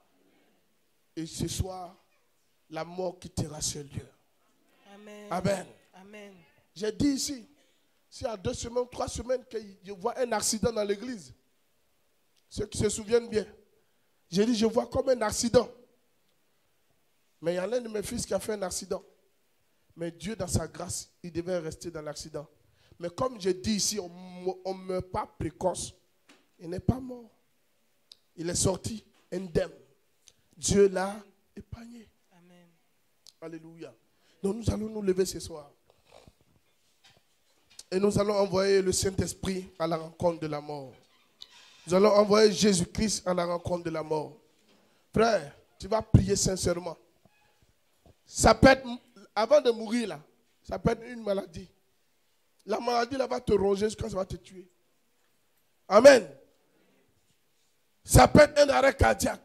Et ce soir, la mort quittera ce lieu. Amen. Amen. Amen. J'ai dit ici, s'il y a 2 semaines, 3 semaines, que je vois un accident dans l'église. Ceux qui se souviennent bien. J'ai dit, je vois comme un accident. Mais il y a l'un de mes fils qui a fait un accident. Mais Dieu, dans sa grâce, il devait rester dans l'accident. Mais comme je dis ici, on ne meurt pas précoce. Il n'est pas mort. Il est sorti indemne. Dieu l'a épargné. Amen. Alléluia. Donc nous allons nous lever ce soir. Et nous allons envoyer le Saint-Esprit à la rencontre de la mort. Nous allons envoyer Jésus-Christ à la rencontre de la mort. Frère, tu vas prier sincèrement. Ça peut être, avant de mourir là, ça peut être une maladie. La maladie là va te ronger jusqu'à ce que ça va te tuer. Amen. Ça peut être un arrêt cardiaque.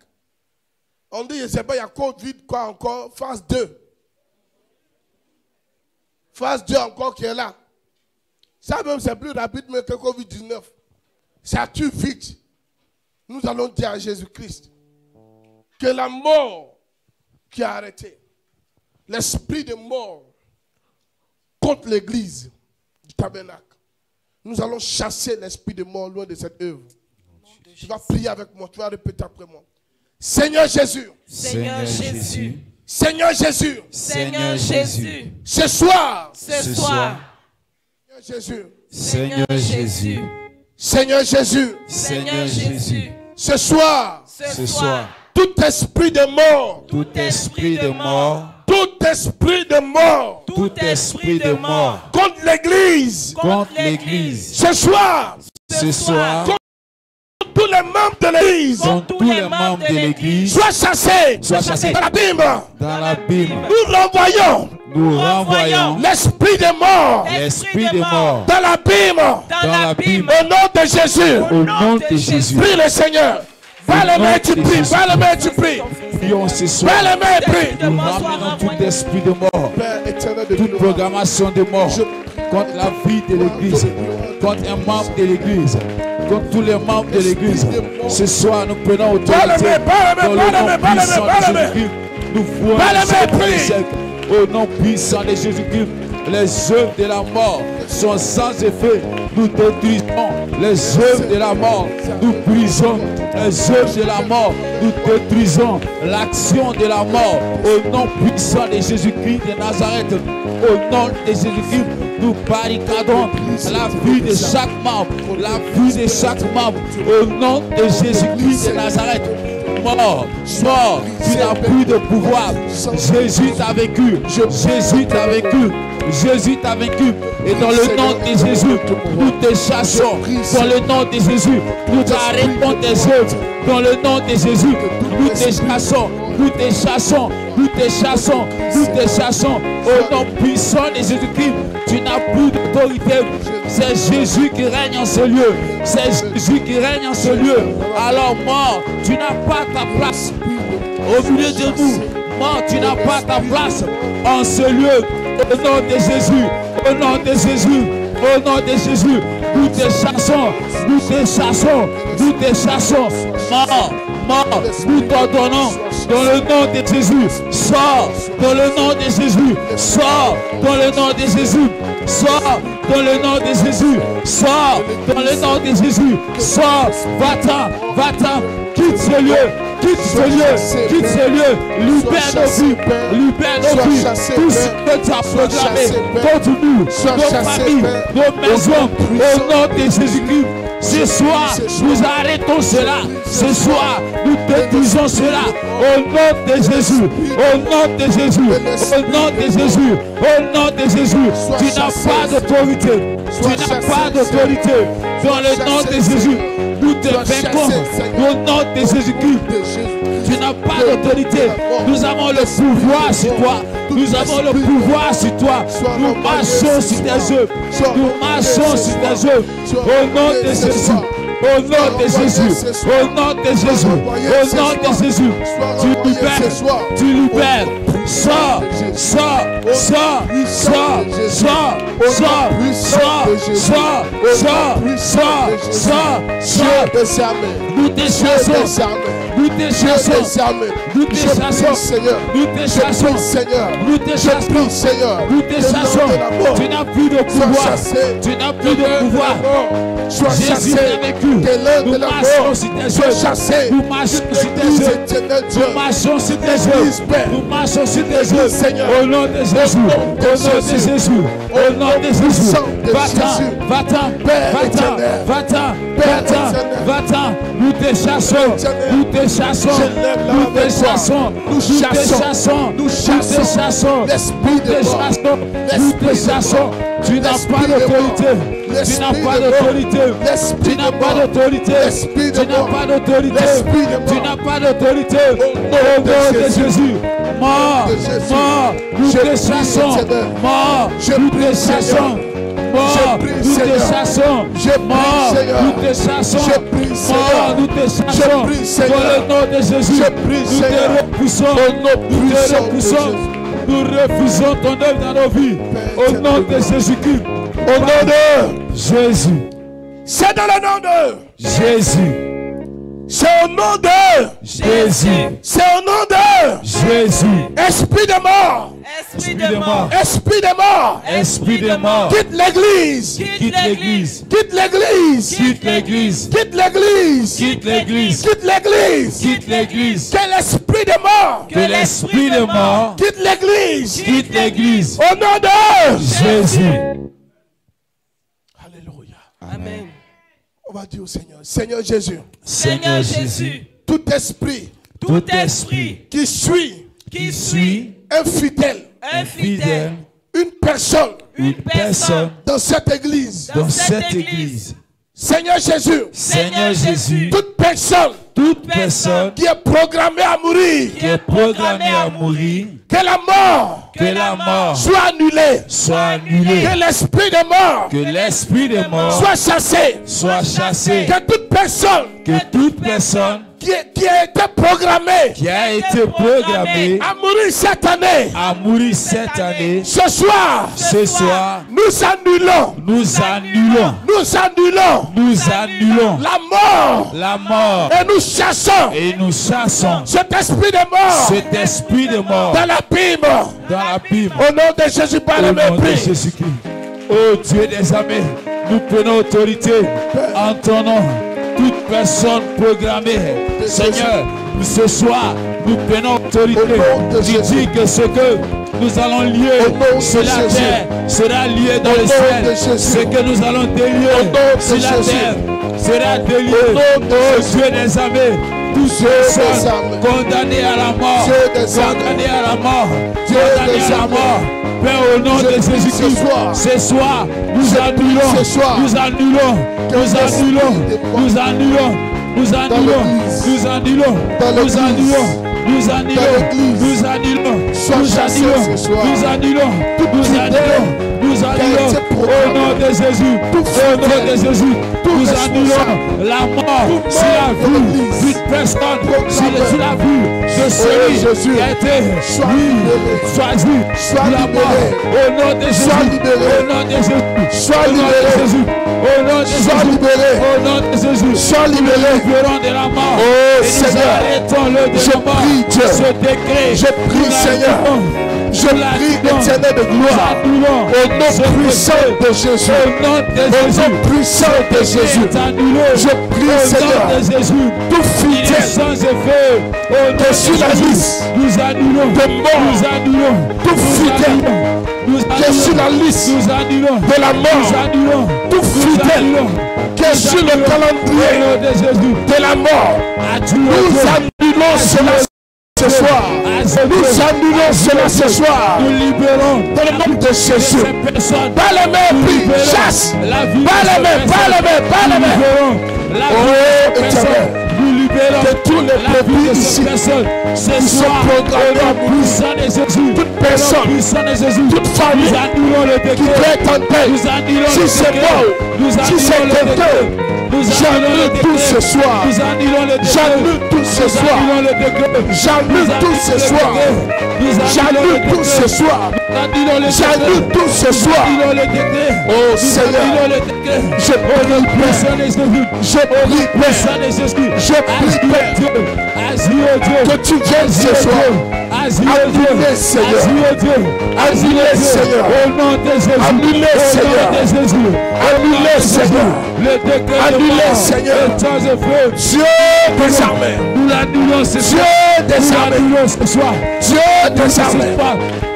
On dit, je ne sais pas, il y a Covid, quoi encore, phase 2. Phase 2 encore qui est là. Ça même, c'est plus rapide mais que Covid-19. Ça tue vite. Nous allons dire à Jésus-Christ que la mort qui a arrêté, l'esprit de mort contre l'église du tabernacle, nous allons chasser l'esprit de mort loin de cette œuvre. Tu vas prier avec moi, tu vas répéter après moi. Seigneur Jésus. Seigneur Jésus. Seigneur Jésus. Seigneur Jésus. Ce soir. Ce soir. Seigneur Jésus. Seigneur Jésus. Seigneur Jésus. Seigneur Jésus. Ce soir. Ce soir. Tout esprit de mort. Tout esprit de mort. Tout esprit de mort. Tout esprit de mort. Contre l'église. Contre l'église. Ce soir. Ce soir. Tous les membres de l'église, Contre tous les membres de l'église. soient chassés dans l'abîme. Dans l'abîme. Nous renvoyons l'esprit de mort L'esprit de mort. dans l'abîme. Dans l'abîme. Au nom de Jésus. Au nom de Jésus. Prie le Seigneur. Va les mains, tu pries. Va les mains, tu pries. Prions ce soir. Va les mains, prie. Nous ramenons tout esprit de mort. Père éternel de Toute gloire, programmation de mort contre la vie de l'église, contre un membre de l'église, contre tous les membres de l'église. Ce soir, nous prenons autorité dans le nom puissant de Jésus-Christ. Nous voyons au nom puissant de Jésus-Christ. Les œuvres de la mort sont sans effet. Nous détruisons les œuvres de la mort. Nous brisons les œuvres de la mort. Nous détruisons l'action de la mort. Au nom puissant de Jésus-Christ de Nazareth. Au nom de Jésus-Christ, nous barricadons la vie de chaque membre. La vie de chaque membre. Au nom de Jésus-Christ de Nazareth. Mort, mort, tu n'as plus de pouvoir. Jésus t'a vaincu. Jésus t'a vaincu. Jésus t'a vaincu. Et dans le nom de Jésus, nous te chassons. Dans le nom de Jésus, nous arrêtons tes œuvres. Dans le nom de Jésus, nous te chassons. Nous te chassons. Nous te chassons. Nous te chassons. Au nom puissant de Jésus-Christ, tu n'as plus d'autorité. C'est Jésus qui règne en ce lieu. C'est Jésus qui règne en ce lieu. Alors mort, tu n'as pas ta place au milieu de nous. Mort, tu n'as pas ta place en ce lieu. Au nom de Jésus, au nom de Jésus, au nom de Jésus, nous te chassons, nous te chassons, nous te chassons. Mort, mort, nous t'ordonnons dans le nom de Jésus. Sors dans le nom de Jésus. Sors dans le nom de Jésus. Sors dans le nom de Jésus. Sors dans le nom de Jésus. Sors, va-t'en, va-t'en, quitte ce lieu. Quitte ce lieu, quitte ce lieu, libère nos vies, libère nos vies, tout ce que tu as proclamé contre nous, nos familles, nos maisons, au nom de Jésus-Christ. Ce soir, nous arrêtons cela. Ce soir, nous détruisons cela. Au nom de Jésus, au nom de Jésus, au nom de Jésus, au nom de Jésus. Tu n'as pas d'autorité. Tu n'as pas d'autorité. Dans le nom de Jésus, nous te vainquons. Au nom de Jésus-Christ. Tu n'as pas d'autorité. Nous avons le pouvoir sur toi. Nous avons le pouvoir sur toi. Nous marchons sur tes œuvres. Nous marchons sur tes œuvres. Au nom de Jésus. Au nom de Jésus. Au nom de Jésus. Au nom de Jésus. Tu libères. Tu libères. Sors. Sors. Sors. Sors. Sors. Sors. Sors. Sors. Sors. Sors. Nous te chassons. Nous te chassons. Nous te chassons. Nous te chassons. Nous te chassons. Nous te chassons. Tu n'as plus de pouvoir. Tu n'as plus de pouvoir. Jésus est vécu. Nous marchons sur tes œuvres. Nous marchons sur tes œuvres. Nous marchons sur tes œuvres. Nous marchons sur tes œuvres. Au nom de Jésus. Au nom de Jésus. Au nom de Jésus. Va-t'en, va-t'en, va-t'en, va-t'en, va-t'en, va-t'en. Nous te chassons, nous te chassons, nous te chassons, nous te chassons, nous te chassons, nous te chassons, nous te chassons. Tu n'as pas d'autorité. Tu n'as pas d'autorité. Tu n'as pas d'autorité. Tu n'as pas d'autorité. Tu n'as pas d'autorité. Au nom de Jésus. Mort, mort, nous te chassons. Mort, nous te chassons. Mort, nous te chassons. Mort, nous te chassons. Mort, nous te chassons. Dans le nom de Jésus, nous te repoussons. Nous te repoussons. Nous refusons ton œuvre dans nos vies. Au nom de Jésus-Christ. Au nom de Jésus. C'est dans le nom de Jésus. C'est au nom de Jésus. C'est au nom de Jésus. Esprit de mort. Esprit de mort. Esprit de mort. Esprit de mort. Quitte l'église. Quitte l'église. Quitte l'église. Quitte l'église. Quitte l'église. Quitte l'église. Quitte l'église. Quitte l'église. Que l'esprit de mort. Que l'esprit de mort Quitte l'église. quitte l'église. Au nom de Jésus. Alléluia. Amen. On va dire au Seigneur. Seigneur Jésus. Seigneur Jésus, Tout esprit tout esprit qui suit qui suit infidèle infidèle une personne une personne dans cette église. Dans cette église. Seigneur Jésus. Seigneur Jésus, Toute personne Toute personne qui est programmée à mourir. qui est programmée à mourir, Que la mort que la mort soit annulée. soit annulée. Que l'esprit de mort Que l'esprit de mort soit chassé. soit chassé. Que toute personne Que toute personne qui a été programmée qui a été programmée à mourir cette année, à mourir cette année, ce soir, ce soir, nous annulons. nous annulons. Nous annulons Nous annulons la mort la mort et nous chassons et nous chassons cet esprit de mort cet esprit de mort dans l'abîme. dans la Bible. Au nom de Jésus, par Au le nom de mépris. Jésus-Christ. Ô Dieu des armées, nous prenons autorité en ton nom. Toute personne programmée, Seigneur, ce soir, nous prenons autorité. Tu dis que ce que nous allons lier sur la terre sera lié dans le ciel. Ce que nous allons délier sur la terre sera délié. Ô Dieu des armées, tous ceux qui sont condamnés à la mort, condamnés à la mort, condamnés à la mort. Père, au nom de Jésus-Christ, ce soir, nous annulons, nous annulons, nous annulons, nous annulons, nous annulons, nous annulons, nous annulons, nous annulons, nous annulons, nous annulons, nous annulons, nous annulons, nous annulons, au nom de Jésus, au nom de Jésus, nous annulons la mort sur la vie d'une personne, sur la vie de celui qui a été choisi pour la mort, au nom de Jésus, au nom de Jésus, au nom de Jésus, au nom de Jésus, au nom de Jésus, Sois libéré. nous libérons de la mort, Oh et nous Seigneur, arrêtons le je démon, prie Dieu, ce décret, je prie Seigneur, je prie l'éternel de gloire, au nom puissant de Jésus, au nom de au Jésus, nom puissant de Jésus, je prie Seigneur, de Jésus, tout fidèle sans effet, au nom de sur la Jésus, liste nous annulons, de mort, nous annulons, tout fidèle nous qui est sur la liste nous annulons, de la nous mort, annulons, tout fidèle qui est sur le calendrier au nom de Jésus, de la mort, nous annulons cela ce soir. Nous annulons cela ce soir. nous libérons Dans le nom de Jésus. ces personnes, Par les mains, prie, chasse. la vie Par de les ces mains, par les mains, par les nous mains. libérons la Oh, vie de ces Éternel, personnes, nous libérons que tous les la vie brebis de ici ces personnes, ce qui sont soir, programmés au à nom puissant de Jésus, toute personne, au nom puissant de Jésus, toute famille nous annulons le qui décret, peut être en paix. nous annulons Si le c'est décret, moi, nous si c'est annulons le quelqu'un, décret, nous annulons j'annule le tout décret, ce soir. nous annulons le décret, J'annule tout ce nous soir. annulons le décret, J'annule tout ce soir. J'annule tout ce soir. J'annule tout ce soir. Oh Seigneur, je prie Père. Je prie Père. Je prie Père. Que tu viennes ce soir. Annulez Seigneur. Annulez Seigneur. Annulez Seigneur. Annulez Seigneur. Annulez Seigneur. Dieu des armées. Nous l'annulons ce soir. Dieu des armées. Ce soir. Dieu des armées.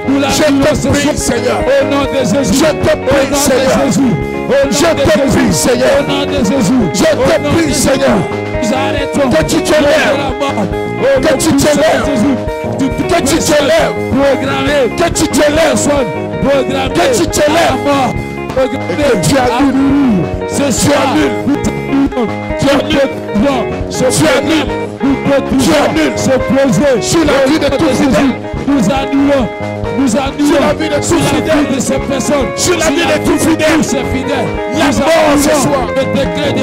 Je te prie, Seigneur. Au nom de Jésus. Je te prie, Seigneur. Je te prie, Seigneur. Au nom de Jésus. Je te prie, Seigneur. Que tu te lèves. Que tu te lèves. Que tu te lèves. Que tu te lèves. Que tu te lèves. Et que tu annules. Tu annules. Tu annules. Tu annules. Sur la vie de tous fidèles. Nous annulons sur la vie de tous fidèles, de ces personnes, sur la vie de tous fidèles, la mort ce soir,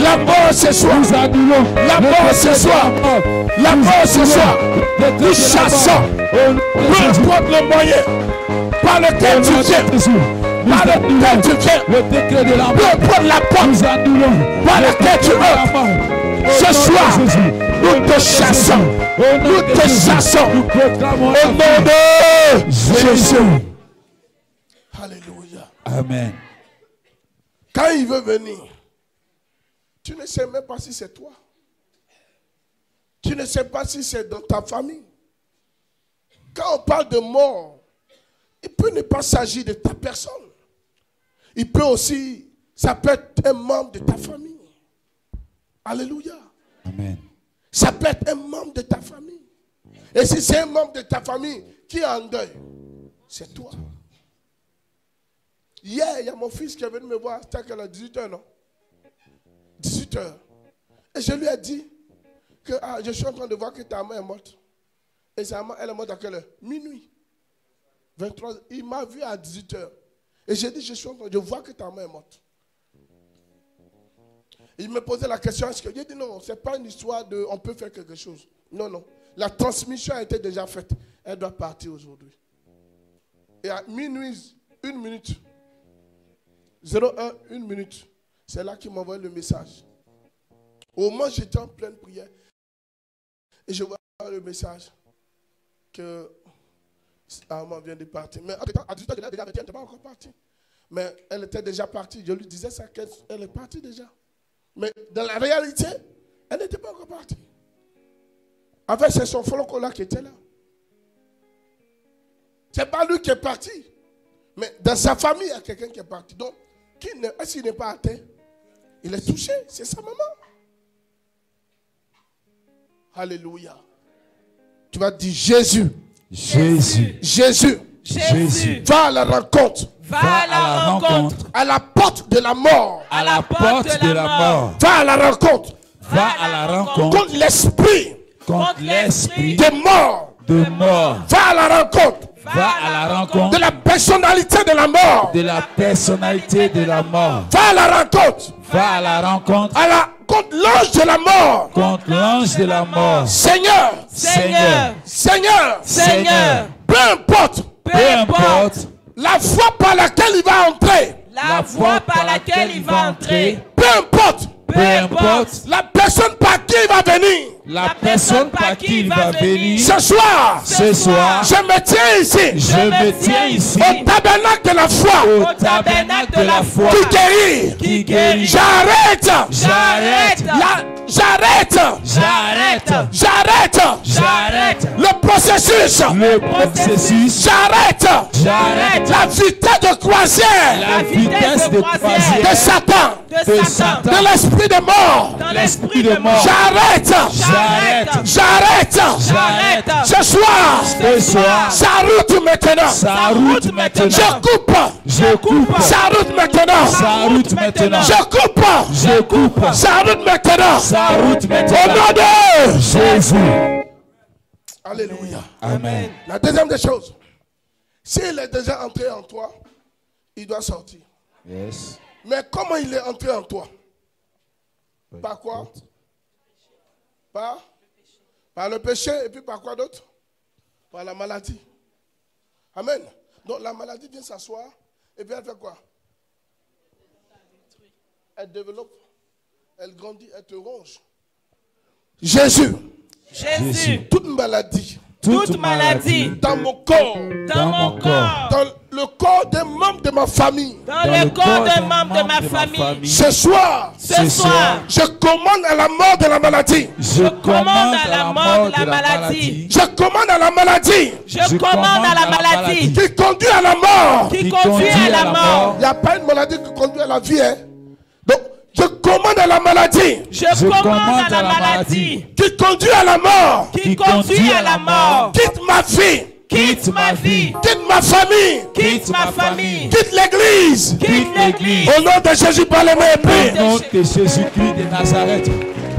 la mort ce soir, nous annulons la mort ce soir, la mort ce soir, nous chassons, peu importe le moyen par lequel tu viens, par lequel tu viens, peu importe la porte par laquelle tu entres, ce soir, nous te chassons, nous te chassons, au nom de Jésus. Alléluia. Amen. Quand il veut venir, tu ne sais même pas si c'est toi. Tu ne sais pas si c'est dans ta famille. Quand on parle de mort, il peut ne pas s'agir de ta personne. Il peut aussi, ça peut être un membre de ta famille. Alléluia. Amen. Ça peut être un membre de ta famille. Et si c'est un membre de ta famille qui est en deuil, c'est toi. Hier, il y a mon fils qui est venu me voir, c'était à 18h, non? 18h. Et je lui ai dit que je suis en train de voir que ta main est morte. Et sa main, elle est morte à quelle heure? Minuit. 23h. Il m'a vu à 18h. Et j'ai dit, je suis en train de voir que ta main est morte. Il me posait la question, est-ce que j'ai dit non, ce n'est pas une histoire de on peut faire quelque chose. Non, non. La transmission a été déjà faite. Elle doit partir aujourd'hui. Et à minuit, 1 minute, 01, 1 minute, c'est là qu'il m'a envoyé le message. Au moment où j'étais en pleine prière, et je vois le message que maman vient de partir. Mais à 18h, elle n'était pas encore partie. Mais elle était déjà partie. Je lui disais ça, qu'elle est partie déjà. Mais dans la réalité, elle n'était pas encore partie. En fait, c'est son frère là qui était là. Ce n'est pas lui qui est parti. Mais dans sa famille, il y a quelqu'un qui est parti. Donc, est-ce qu'il n'est pas atteint? Il est touché. C'est sa maman. Alléluia. Tu vas dire Jésus. Jésus. Jésus. Jésus. Va à la rencontre. Va à la rencontre. À la porte de la mort. À la porte de la mort. Va à la rencontre. Va à la rencontre. Contre l'esprit. Contre l'esprit de mort. De mort. Va à la rencontre. Va à la rencontre. De la personnalité de la mort. De la personnalité de la mort. Va à la rencontre. Va à la rencontre. Contre l'ange de la mort. Contre l'ange de la mort. Seigneur. Seigneur. Seigneur. Seigneur. Peu importe. Peu importe. La voie par laquelle il va entrer. La voie par laquelle il va entrer. Peu importe. Peu importe. La personne par qui il va venir. La personne par qui il va venir. Ce soir. Ce soir. Je me tiens ici. Je me tiens ici. Au tabernacle de la foi. Au tabernacle de la foi. Qui guérit. Qui guérit. J'arrête. J'arrête. J'arrête. J'arrête. J'arrête. J'arrête. Le processus. Le processus. J'arrête. J'arrête. La vitesse de croisière. La vitesse de croisière. De Satan. De Satan. De l'esprit de mort. Dans l'esprit de mort. J'arrête. J'arrête. J'arrête. J'arrête. Ce soir. Ce soir. Sa route maintenant. Sa route maintenant. Je coupe. Je coupe. Sa route maintenant. Sa route maintenant. Je coupe. Je coupe. Sa route maintenant. Sa route Au maintenant. nom de Jésus. Alléluia. Amen. La deuxième des choses, s'il est déjà entré en toi, il doit sortir. Yes. Mais comment il est entré en toi? Par quoi? Par le péché et puis par quoi d'autre? Par la maladie. Amen. Donc la maladie vient s'asseoir et puis elle fait quoi? Elle développe, elle grandit, elle te ronge. Jésus. Jésus. Toute maladie. Toute maladie. Dans mon corps. Dans mon corps. Dans le corps des membres de ma famille. Dans le corps d'un membre de ma famille. Ce soir, je commande à la mort de la maladie. Je commande à la mort de la maladie. Je commande à la maladie. Je commande à la maladie. Qui conduit à la mort. Qui conduit à la mort. Il n'y a pas une maladie qui conduit à la vie. Hein? Donc, je commande à la maladie. Je commande à la maladie. Qui conduit à la mort. Qui conduit à la mort. Quitte ma vie. Quitte ma vie. Quitte ma famille. Quitte ma famille. Quitte l'église. Quitte l'église. Au nom de Jésus, par les mains épées. Au nom de Jésus-Christ de Nazareth,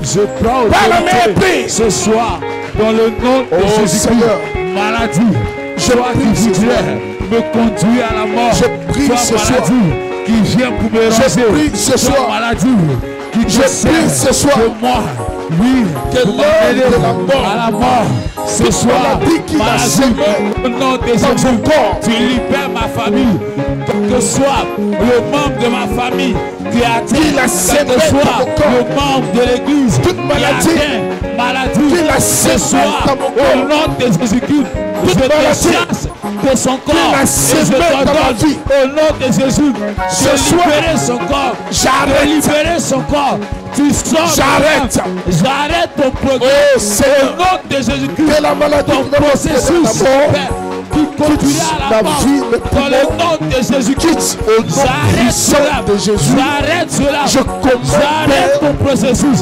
je prends autorité ce soir dans le nom de Jésus-Christ. Maladie, soit individuelle, me conduit à la mort. Je prie ce soir. Qui vient pour me raser. Je prie ce soir. Maladie qui je prie ce soir. De moi, oui, que l'heure de la mort, à la mort, ce soir, maladie, au nom de Jésus, tu libères ma famille, quel que soit le membre de ma famille qui a atteint, quel que soit le membre de l'église toute maladie, ce soir, au nom de Jésus-Christ, je te chasse de son corps et je t'ordonne au nom de Jésus de libérer son corps, de libérer son corps. Tu sors, j'arrête ton programme au nom de Jésus-Christ, la maladie ton processus qui conduira à la mort dans le nom de Jésus-Christ. J'arrête cela, j'arrête ton processus,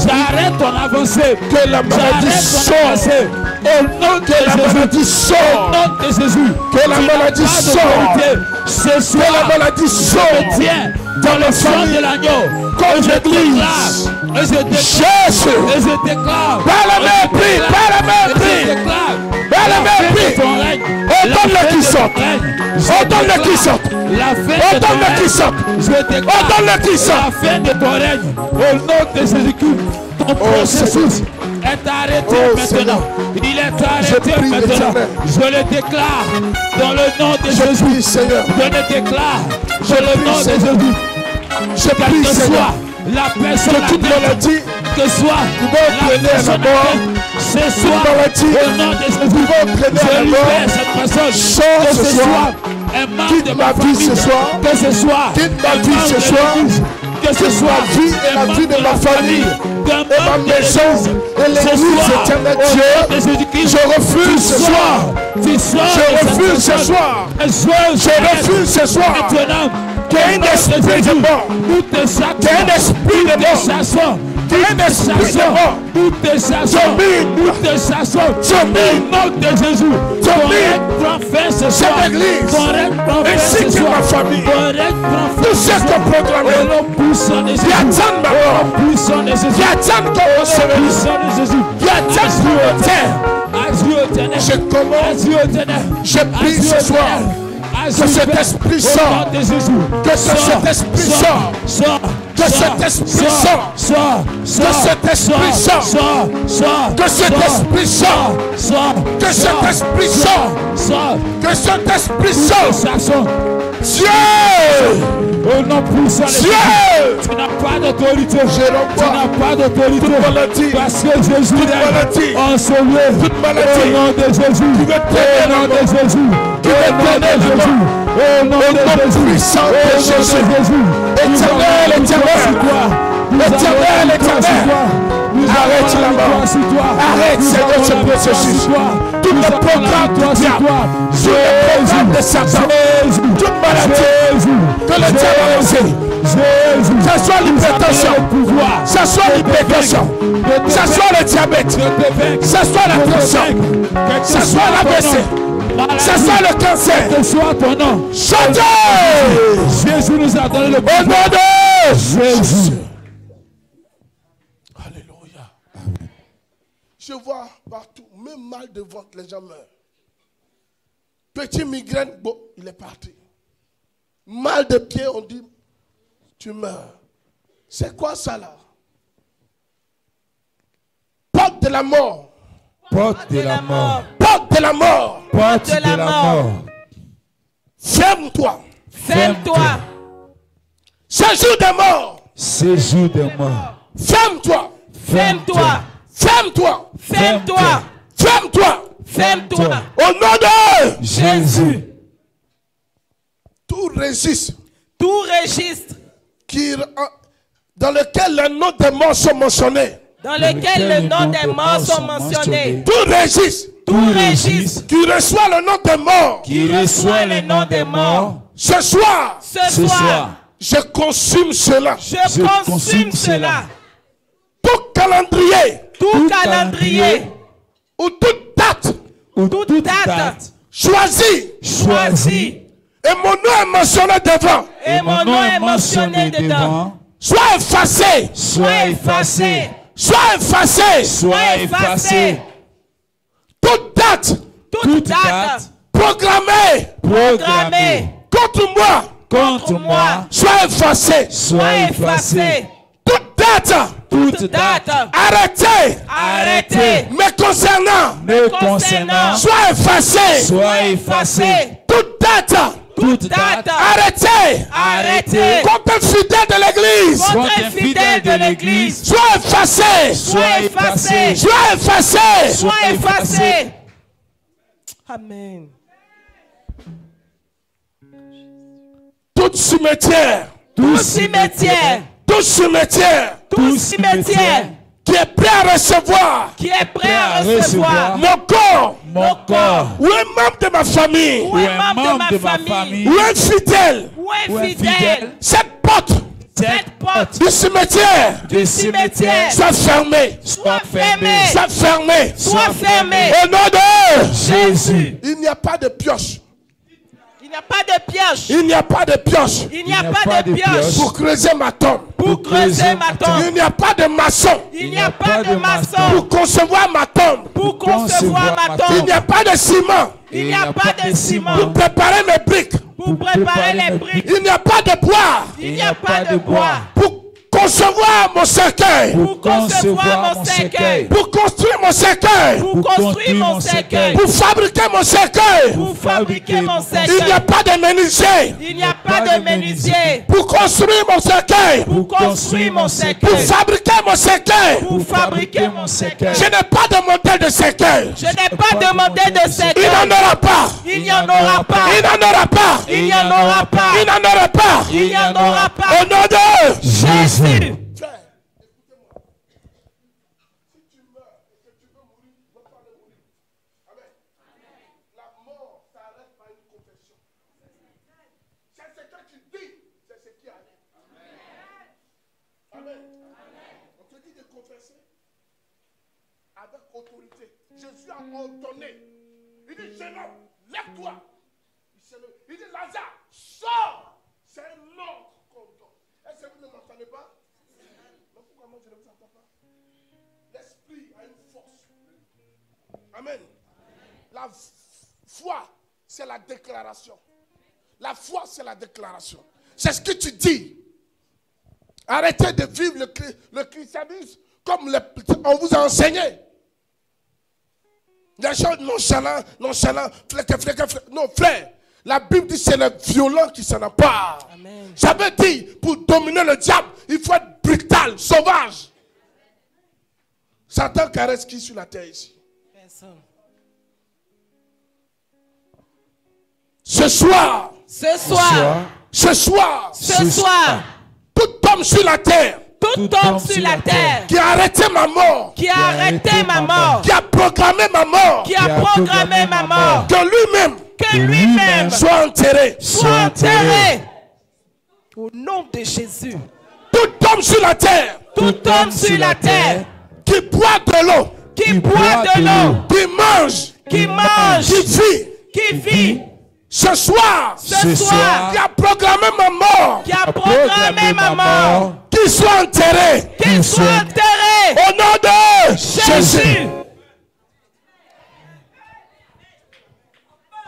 j'arrête ton avancée, que la maladie sorte au nom de Jésus, au nom de Jésus, que la maladie sorte, que la maladie sorte, tiens dans le sang de l'agneau, comme je déclare, et je déclare, par la mépris, ton règne, ordonne-le qui sorte, ordonne-le qui sorte, ordonne-le qui sorte, ordonne-le qui sorte, la fin de ton règne, au nom de Jésus-Christ, ton processus est arrêté maintenant. Il est arrêté maintenant. Je le déclare dans le nom de Jésus. Je le déclare dans le nom de Jésus. Quelle que soit la personne que soit la personne ce soir, au nom de Jésus, je libère cette personne. Que ce soit un membre de ma famille, que ce soit ma vie ce soir, que ce soit la vie de ma famille, et ma maison, et l'église éternelle Dieu, je refuse ce soir, je refuse ce soir, je refuse ce soir, qu'il y ait un esprit de mort, qu'il y ait un esprit de mort, un esprit de mort, domine, au nom de Jésus, cette église, ainsi que ma famille, tout ce qu'on proclame, qui attendent ma mort, qui attendent qu'on se qui attendent pour terre. Je commande, je prie ce soir, que cet esprit sort, que cet esprit sort, que cet esprit sort, que cet esprit sort, que cet esprit sort, que cet esprit sort, que cet esprit sort. Dieu, au nom puissant de Jésus, tu n'as pas d'autorité, tu n'as pas d'autorité, parce que Jésus est enseveli, au nom de Jésus, au nom de Jésus, au nom de Jésus, au nom de Jésus, au nom de Jésus, éternel, arrête la mort, arrête Seigneur ce processus, tout le programme du diable, tout le programme de Satan, toute maladie que le diable a lancé, que ce soit l'hypertension, que ce soit l'hypertension, que ce soit le diabète, que ce soit la tension, que ce soit l'AVC, que ce soit le cancer, que soit ton nom. Chantez! Jésus nous a donné le bon nom de Jésus. Alléluia. Je vois partout, même mal de ventre, les gens meurent. Petit migraine, bon, il est parti. Mal de pied, on dit, tu meurs. C'est quoi ça là? Porte de la mort. Porte de la mort. Porte de la mort. Porte de la mort. Ferme-toi. Ferme-toi. Séjour des morts. Séjour des morts. Ferme-toi. Ferme-toi. Ferme-toi. Ferme-toi. Ferme-toi. Ferme-toi. Au nom de Jésus. registre dans lequel les noms des morts sont mentionnés. Dans lequel le nom des morts sont mentionnés. Tout registre qui reçoit le nom des morts. Ce soir, je consume cela. Tout calendrier ou toute date choisie et mon nom est mentionné devant. Soit effacé. Toute date programmée contre moi. Soit effacé. Toute date arrêtée. Me concernant. Soit effacé. Toute date arrêtée. Contre fidèle de l'église. Soit effacé. Amen. Tout cimetière qui est prêt à recevoir mon corps ou un membre de ma famille ou un fidèle, cette porte du cimetière soit fermée. Au nom de Jésus. Il n'y a pas de pioche. Il n'y a pas de pioche. Il n'y a pas de pioche. Il n'y a pas de pioche. Pour creuser ma tombe. Pour creuser ma tombe. Il n'y a pas de maçon. Il n'y a pas de maçon. Pour concevoir ma tombe. Pour concevoir ma tombe. Il n'y a pas de ciment. Il n'y a pas de ciment. Pour préparer mes briques. Pour préparer les briques. Il n'y a pas de bois. Il n'y a pas de bois. Pour concevoir mon cercueil. Pour concevoir mon cercueil. Pour construire mon cercueil. Pour construire mon cercueil. Pour fabriquer mon cercueil. Pour fabriquer mon cercueil. Il n'y a pas de menuisier. Il n'y a pas de menuisier. Pour construire mon cercueil. Pour construire mon cercueil. Pour fabriquer mon cercueil. Pour fabriquer mon cercueil. Je n'ai pas de modèle de cercueil. Je n'ai pas de modèle de cercueil. Il n'en aura pas. Il n'y en aura pas. Il n'en aura pas. Il n'y en aura pas. Il n'en aura pas. Il n'y en aura pas. Au nom de Jésus. Frère, écoutez-moi. Si tu meurs et que tu veux mourir, ne va pas le mourir. Amen. La mort s'arrête par une confession. C'est ce que tu dis, c'est ce qui arrive. Amen. On te dit de confesser avec autorité. Jésus a ordonné. Il dit, jeune homme, lève-toi. Il dit, Lazare, sors. C'est un ordre qu'on donne. Est-ce que vous ne m'entendez pas? Mais pourquoi moi je ne vous entends pas? L'esprit a une force. Amen. La foi, c'est la déclaration. La foi, c'est la déclaration. C'est ce que tu dis. Arrêtez de vivre le christianisme comme on vous a enseigné. Les gens nonchalants, non, frère. La Bible dit que c'est le violent qui s'en empare. Ça veut dire, pour dominer le diable, il faut être brutal, sauvage. Satan caresse qui sur la terre ici? Personne. Ce soir, tout homme sur la terre, qui a arrêté ma mort, qui a proclamé ma mort, que lui-même soit enterré. Au nom de Jésus. Tout homme sur la terre, qui boit de l'eau, qui mange, qui vit. Ce soir, qui a proclamé ma mort, qu'il soit enterré. Au nom de Jésus.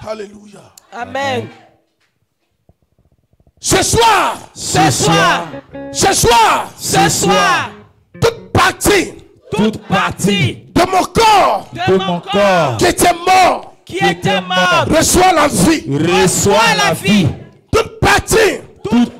Alléluia. Amen. Ce soir, toute partie de mon corps, qui était mort, reçoit la vie. Toute partie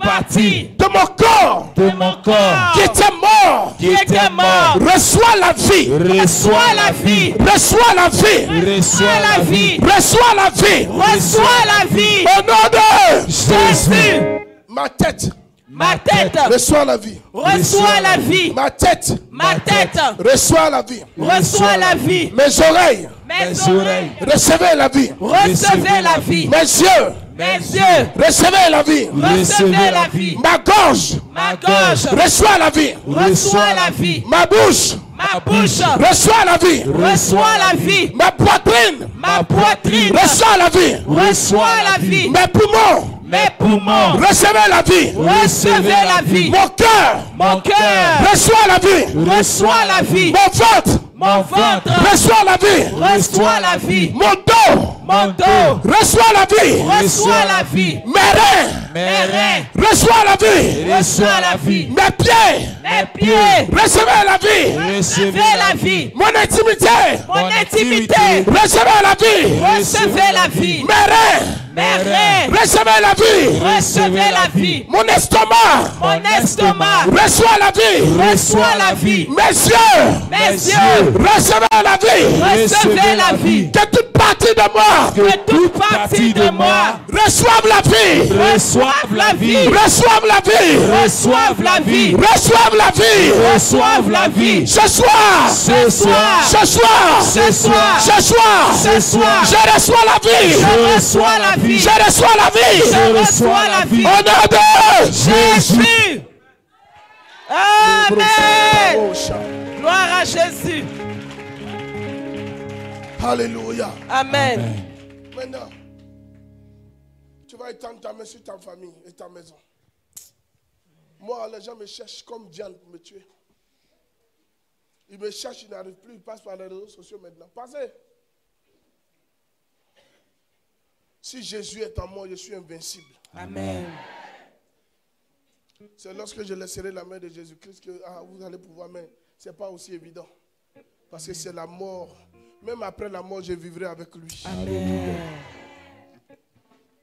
partie de mon corps de mon corps qui était mort. qui était mort. Reçois la vie. Reçois la vie. Reçois la vie. Reçois la vie. Reçois la vie. Reçois la vie. Au nom de Jésus. ma tête. Ma tête. Reçois la vie. Reçois la vie. Ma tête. Ma tête. Reçois la vie. Reçois la vie. Mes oreilles. Mes oreilles. Recevez la vie. Recevez la vie. Mes yeux. Mes yeux. Recevez la vie. Recevez la vie. Ma gorge. Ma gorge. Reçois la vie. Reçois la vie. Ma bouche. Ma bouche. Reçois la vie. Reçois la vie. Ma poitrine. Ma poitrine. Reçois la vie. Reçois la vie. Mes poumons. Mes poumons. Recevez la vie. Recevez la vie. Mon cœur. Mon cœur. Reçois la vie. Reçois la vie. Mon ventre. Mon ventre. Reçois la vie. Reçois la vie. Mon dos. Mon dos. Reçois la vie. Reçois la vie. Mes reins. Mes reins. Reçois la vie. Reçois la vie. Mes pieds. Mes pieds. Recevez la vie. Recevez la vie. Mon intimité. Mon intimité. Recevez la vie. Recevez la vie. Mes reins. Mes reins. Recevez la vie. Recevez la vie. Mon estomac. Mon estomac. Reçois la vie. Reçois la vie. Mes yeux. Mes yeux. Recevez la vie. Recevez la vie. Que toute partie de moi. Que toute partie de moi. Reçoive la vie. Reçoive la vie. Reçoive la vie. Reçoive la vie. Reçoive la vie. Reçoive la vie. Ce soir. Ce soir. Ce soir. Ce soir. Ce soir. Ce soir. Je reçois la vie. Je reçois la vie. Je reçois la vie. Je reçois la vie. Au nom de Jésus. Amen. Gloire à Jésus. Alléluia. Amen. Maintenant, tu vas étendre ta main sur ta famille et ta maison. Moi, les gens me cherchent comme Diane pour me tuer. Ils me cherchent, ils n'arrivent plus, ils passent par les réseaux sociaux maintenant. Passez. Si Jésus est en moi, je suis invincible. Amen. C'est lorsque je laisserai la main de Jésus-Christ que vous allez pouvoir, mais ce n'est pas aussi évident. Parce que c'est la mort. Même après la mort, je vivrai avec lui. Amen.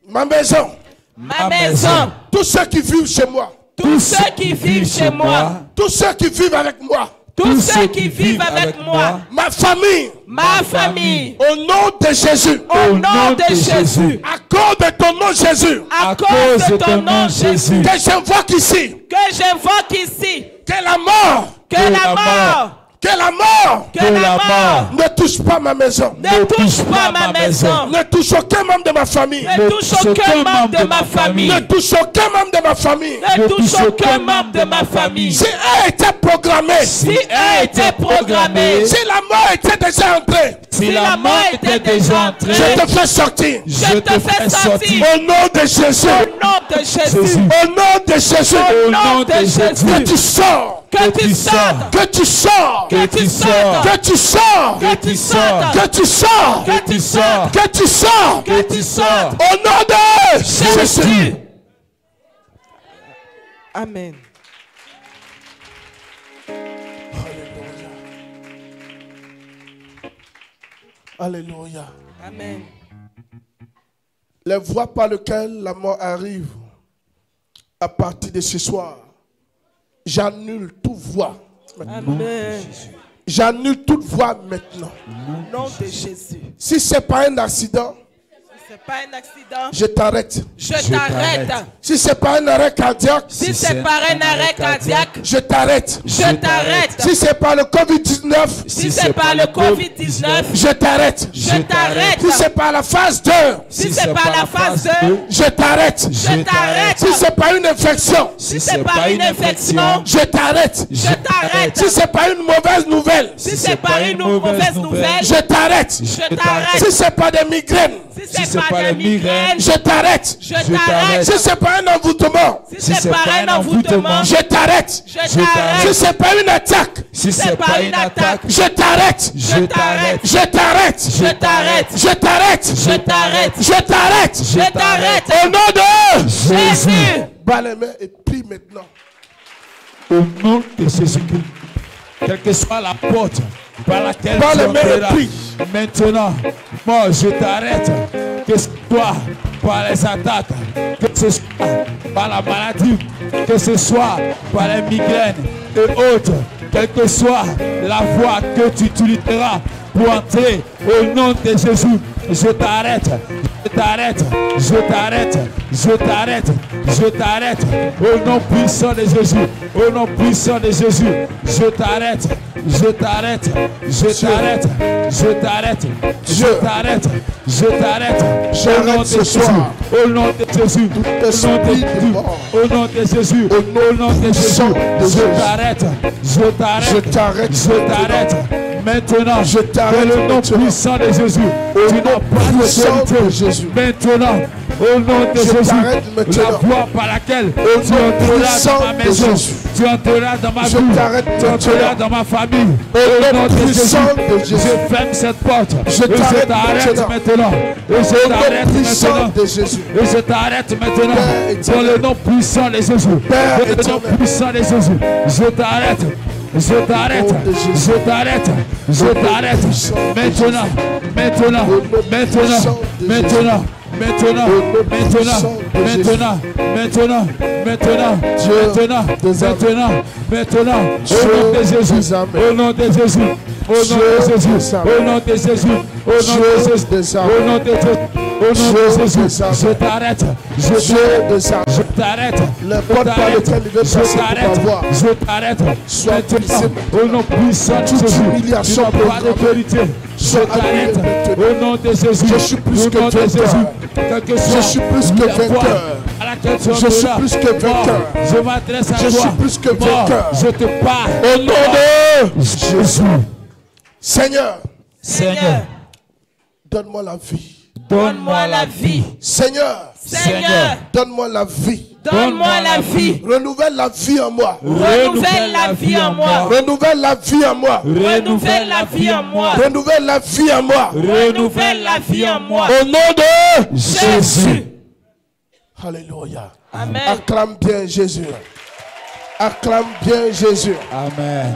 Ma maison. Ma maison. Tous ceux qui vivent chez moi. Tous ceux qui vivent chez moi. Tous ceux qui vivent avec moi. Tous ceux qui vivent avec moi. Ma famille. Ma famille. Au nom de Jésus. Au nom de Jésus. À cause de ton nom Jésus. À cause de ton nom Jésus. Que j'invoque ici. Que j'invoque ici. Que la mort. Que la mort. Que la mort. Que la mort. Ne touche pas ma maison. Ne touche pas ma maison. Ne touche aucun membre de ma famille. Ne touche aucun membre de ma famille. Ne touche aucun membre de ma famille. Ne touche aucun membre de ma famille. Si elle était programmée. Si elle était programmée. Si la mort était déjà entrée. Si la mort était déjà entrée. Je te fais sortir. Je te fais sortir. Au nom de Jésus. Au nom de Jésus. Au nom de Jésus. Au nom de Jésus. Que tu sors. Que tu sortes. Que tu sors. Que tu sortes. Que tu sors. Que tu sortes. Que tu sors. Que tu sortes. Que tu sors. Que tu sortes. Au nom de Jésus. Amen. Alléluia. Amen. Les voies par lesquelles la mort arrive, à partir de ce soir, j'annule toute voie. Amen. J'annule toute voie maintenant. Au nom de Jésus. Si ce n'est pas un accident, Si ce n'est pas un accident, je t'arrête. je t'arrête. Si ce n'est pas un arrêt cardiaque, Si c'est par un arrêt cardiaque, je t'arrête. je t'arrête. Si c'est pas le Covid-19, Si c'est par le Covid-19, je t'arrête. je t'arrête. Si c'est pas la phase 2, Si c'est par la phase 2, je t'arrête. je t'arrête. Si c'est pas une infection, Si c'est pas une infection, je t'arrête. je t'arrête. Si c'est pas une mauvaise nouvelle, Si c'est pas une mauvaise nouvelle, je t'arrête. je t'arrête. Si c'est pas des migraines, Si c'est pas des migraines, je t'arrête. je t'arrête. Si c'est pas un envoûtement, Si c'est pas un envoûtement, je t'arrête. je Si t'arrête. c'est pas une attaque, Si c'est pas une attaque, je t'arrête. je t'arrête. Je t'arrête. Je t'arrête. Je t'arrête. Je t'arrête. Je t'arrête. Je t'arrête. Au nom de Jésus. Bats les mains et prie maintenant. Au nom de Jésus-Christ, quelle que soit la porte par laquelle Par tu les mains et entreras, prie. maintenant, moi je t'arrête. Que toi, par les attaques, que ce soit par la maladie, que ce soit par les migraines et autres, quelle que soit la voie que tu utiliseras pour entrer au nom de Jésus, je t'arrête, je t'arrête, je t'arrête, je t'arrête, je t'arrête, au nom puissant de Jésus, au nom puissant de Jésus, je t'arrête, je t'arrête, je t'arrête, je t'arrête, je t'arrête, je t'arrête, au nom de Jésus, au nom de Jésus, au nom de Jésus, au nom de Jésus, je t'arrête, je t'arrête, je t'arrête. Maintenant, je t'arrête le nom puissant de Jésus. Tu n'as pas de Jésus. Maintenant, au nom de Jésus, la voie par laquelle tu entreras dans ma maison, tu entreras dans ma vie, tu entreras dans ma famille. Au nom de Jésus, je ferme cette porte. Je t'arrête maintenant. Et je t'arrête maintenant. Et je t'arrête maintenant. Dans le nom puissant de Jésus. Dans le nom puissant de Jésus. Je t'arrête. Je t'arrête, je t'arrête, je t'arrête. Maintenant, maintenant, maintenant, maintenant, maintenant, maintenant, maintenant, maintenant, maintenant, maintenant, maintenant, au nom de Jésus, au nom de Jésus, au nom de Jésus, au nom de Jésus, au nom de Jésus, au nom de Jésus. Au nom de Jésus, je t'arrête, je t'arrête, je t'arrête, au nom puissant de Jésus, tu n'as pas d'autorité, je t'arrête, au nom de Jésus, je suis plus que vainqueur, je suis plus que vainqueur, je suis plus que vainqueur, je m'adresse à toi, je suis plus que vainqueur, je te parle, au nom de Jésus. Seigneur, donne-moi la vie. Donne-moi la vie. Seigneur, donne-moi la vie. Donne-moi la vie. Renouvelle la vie en moi. Renouvelle la vie en moi. Renouvelle la vie en moi. Renouvelle la vie en moi. Renouvelle la vie en moi. Renouvelle la vie en moi. Au nom de Jésus. Alléluia. Amen. Acclame bien Jésus. Acclame bien Jésus. Amen.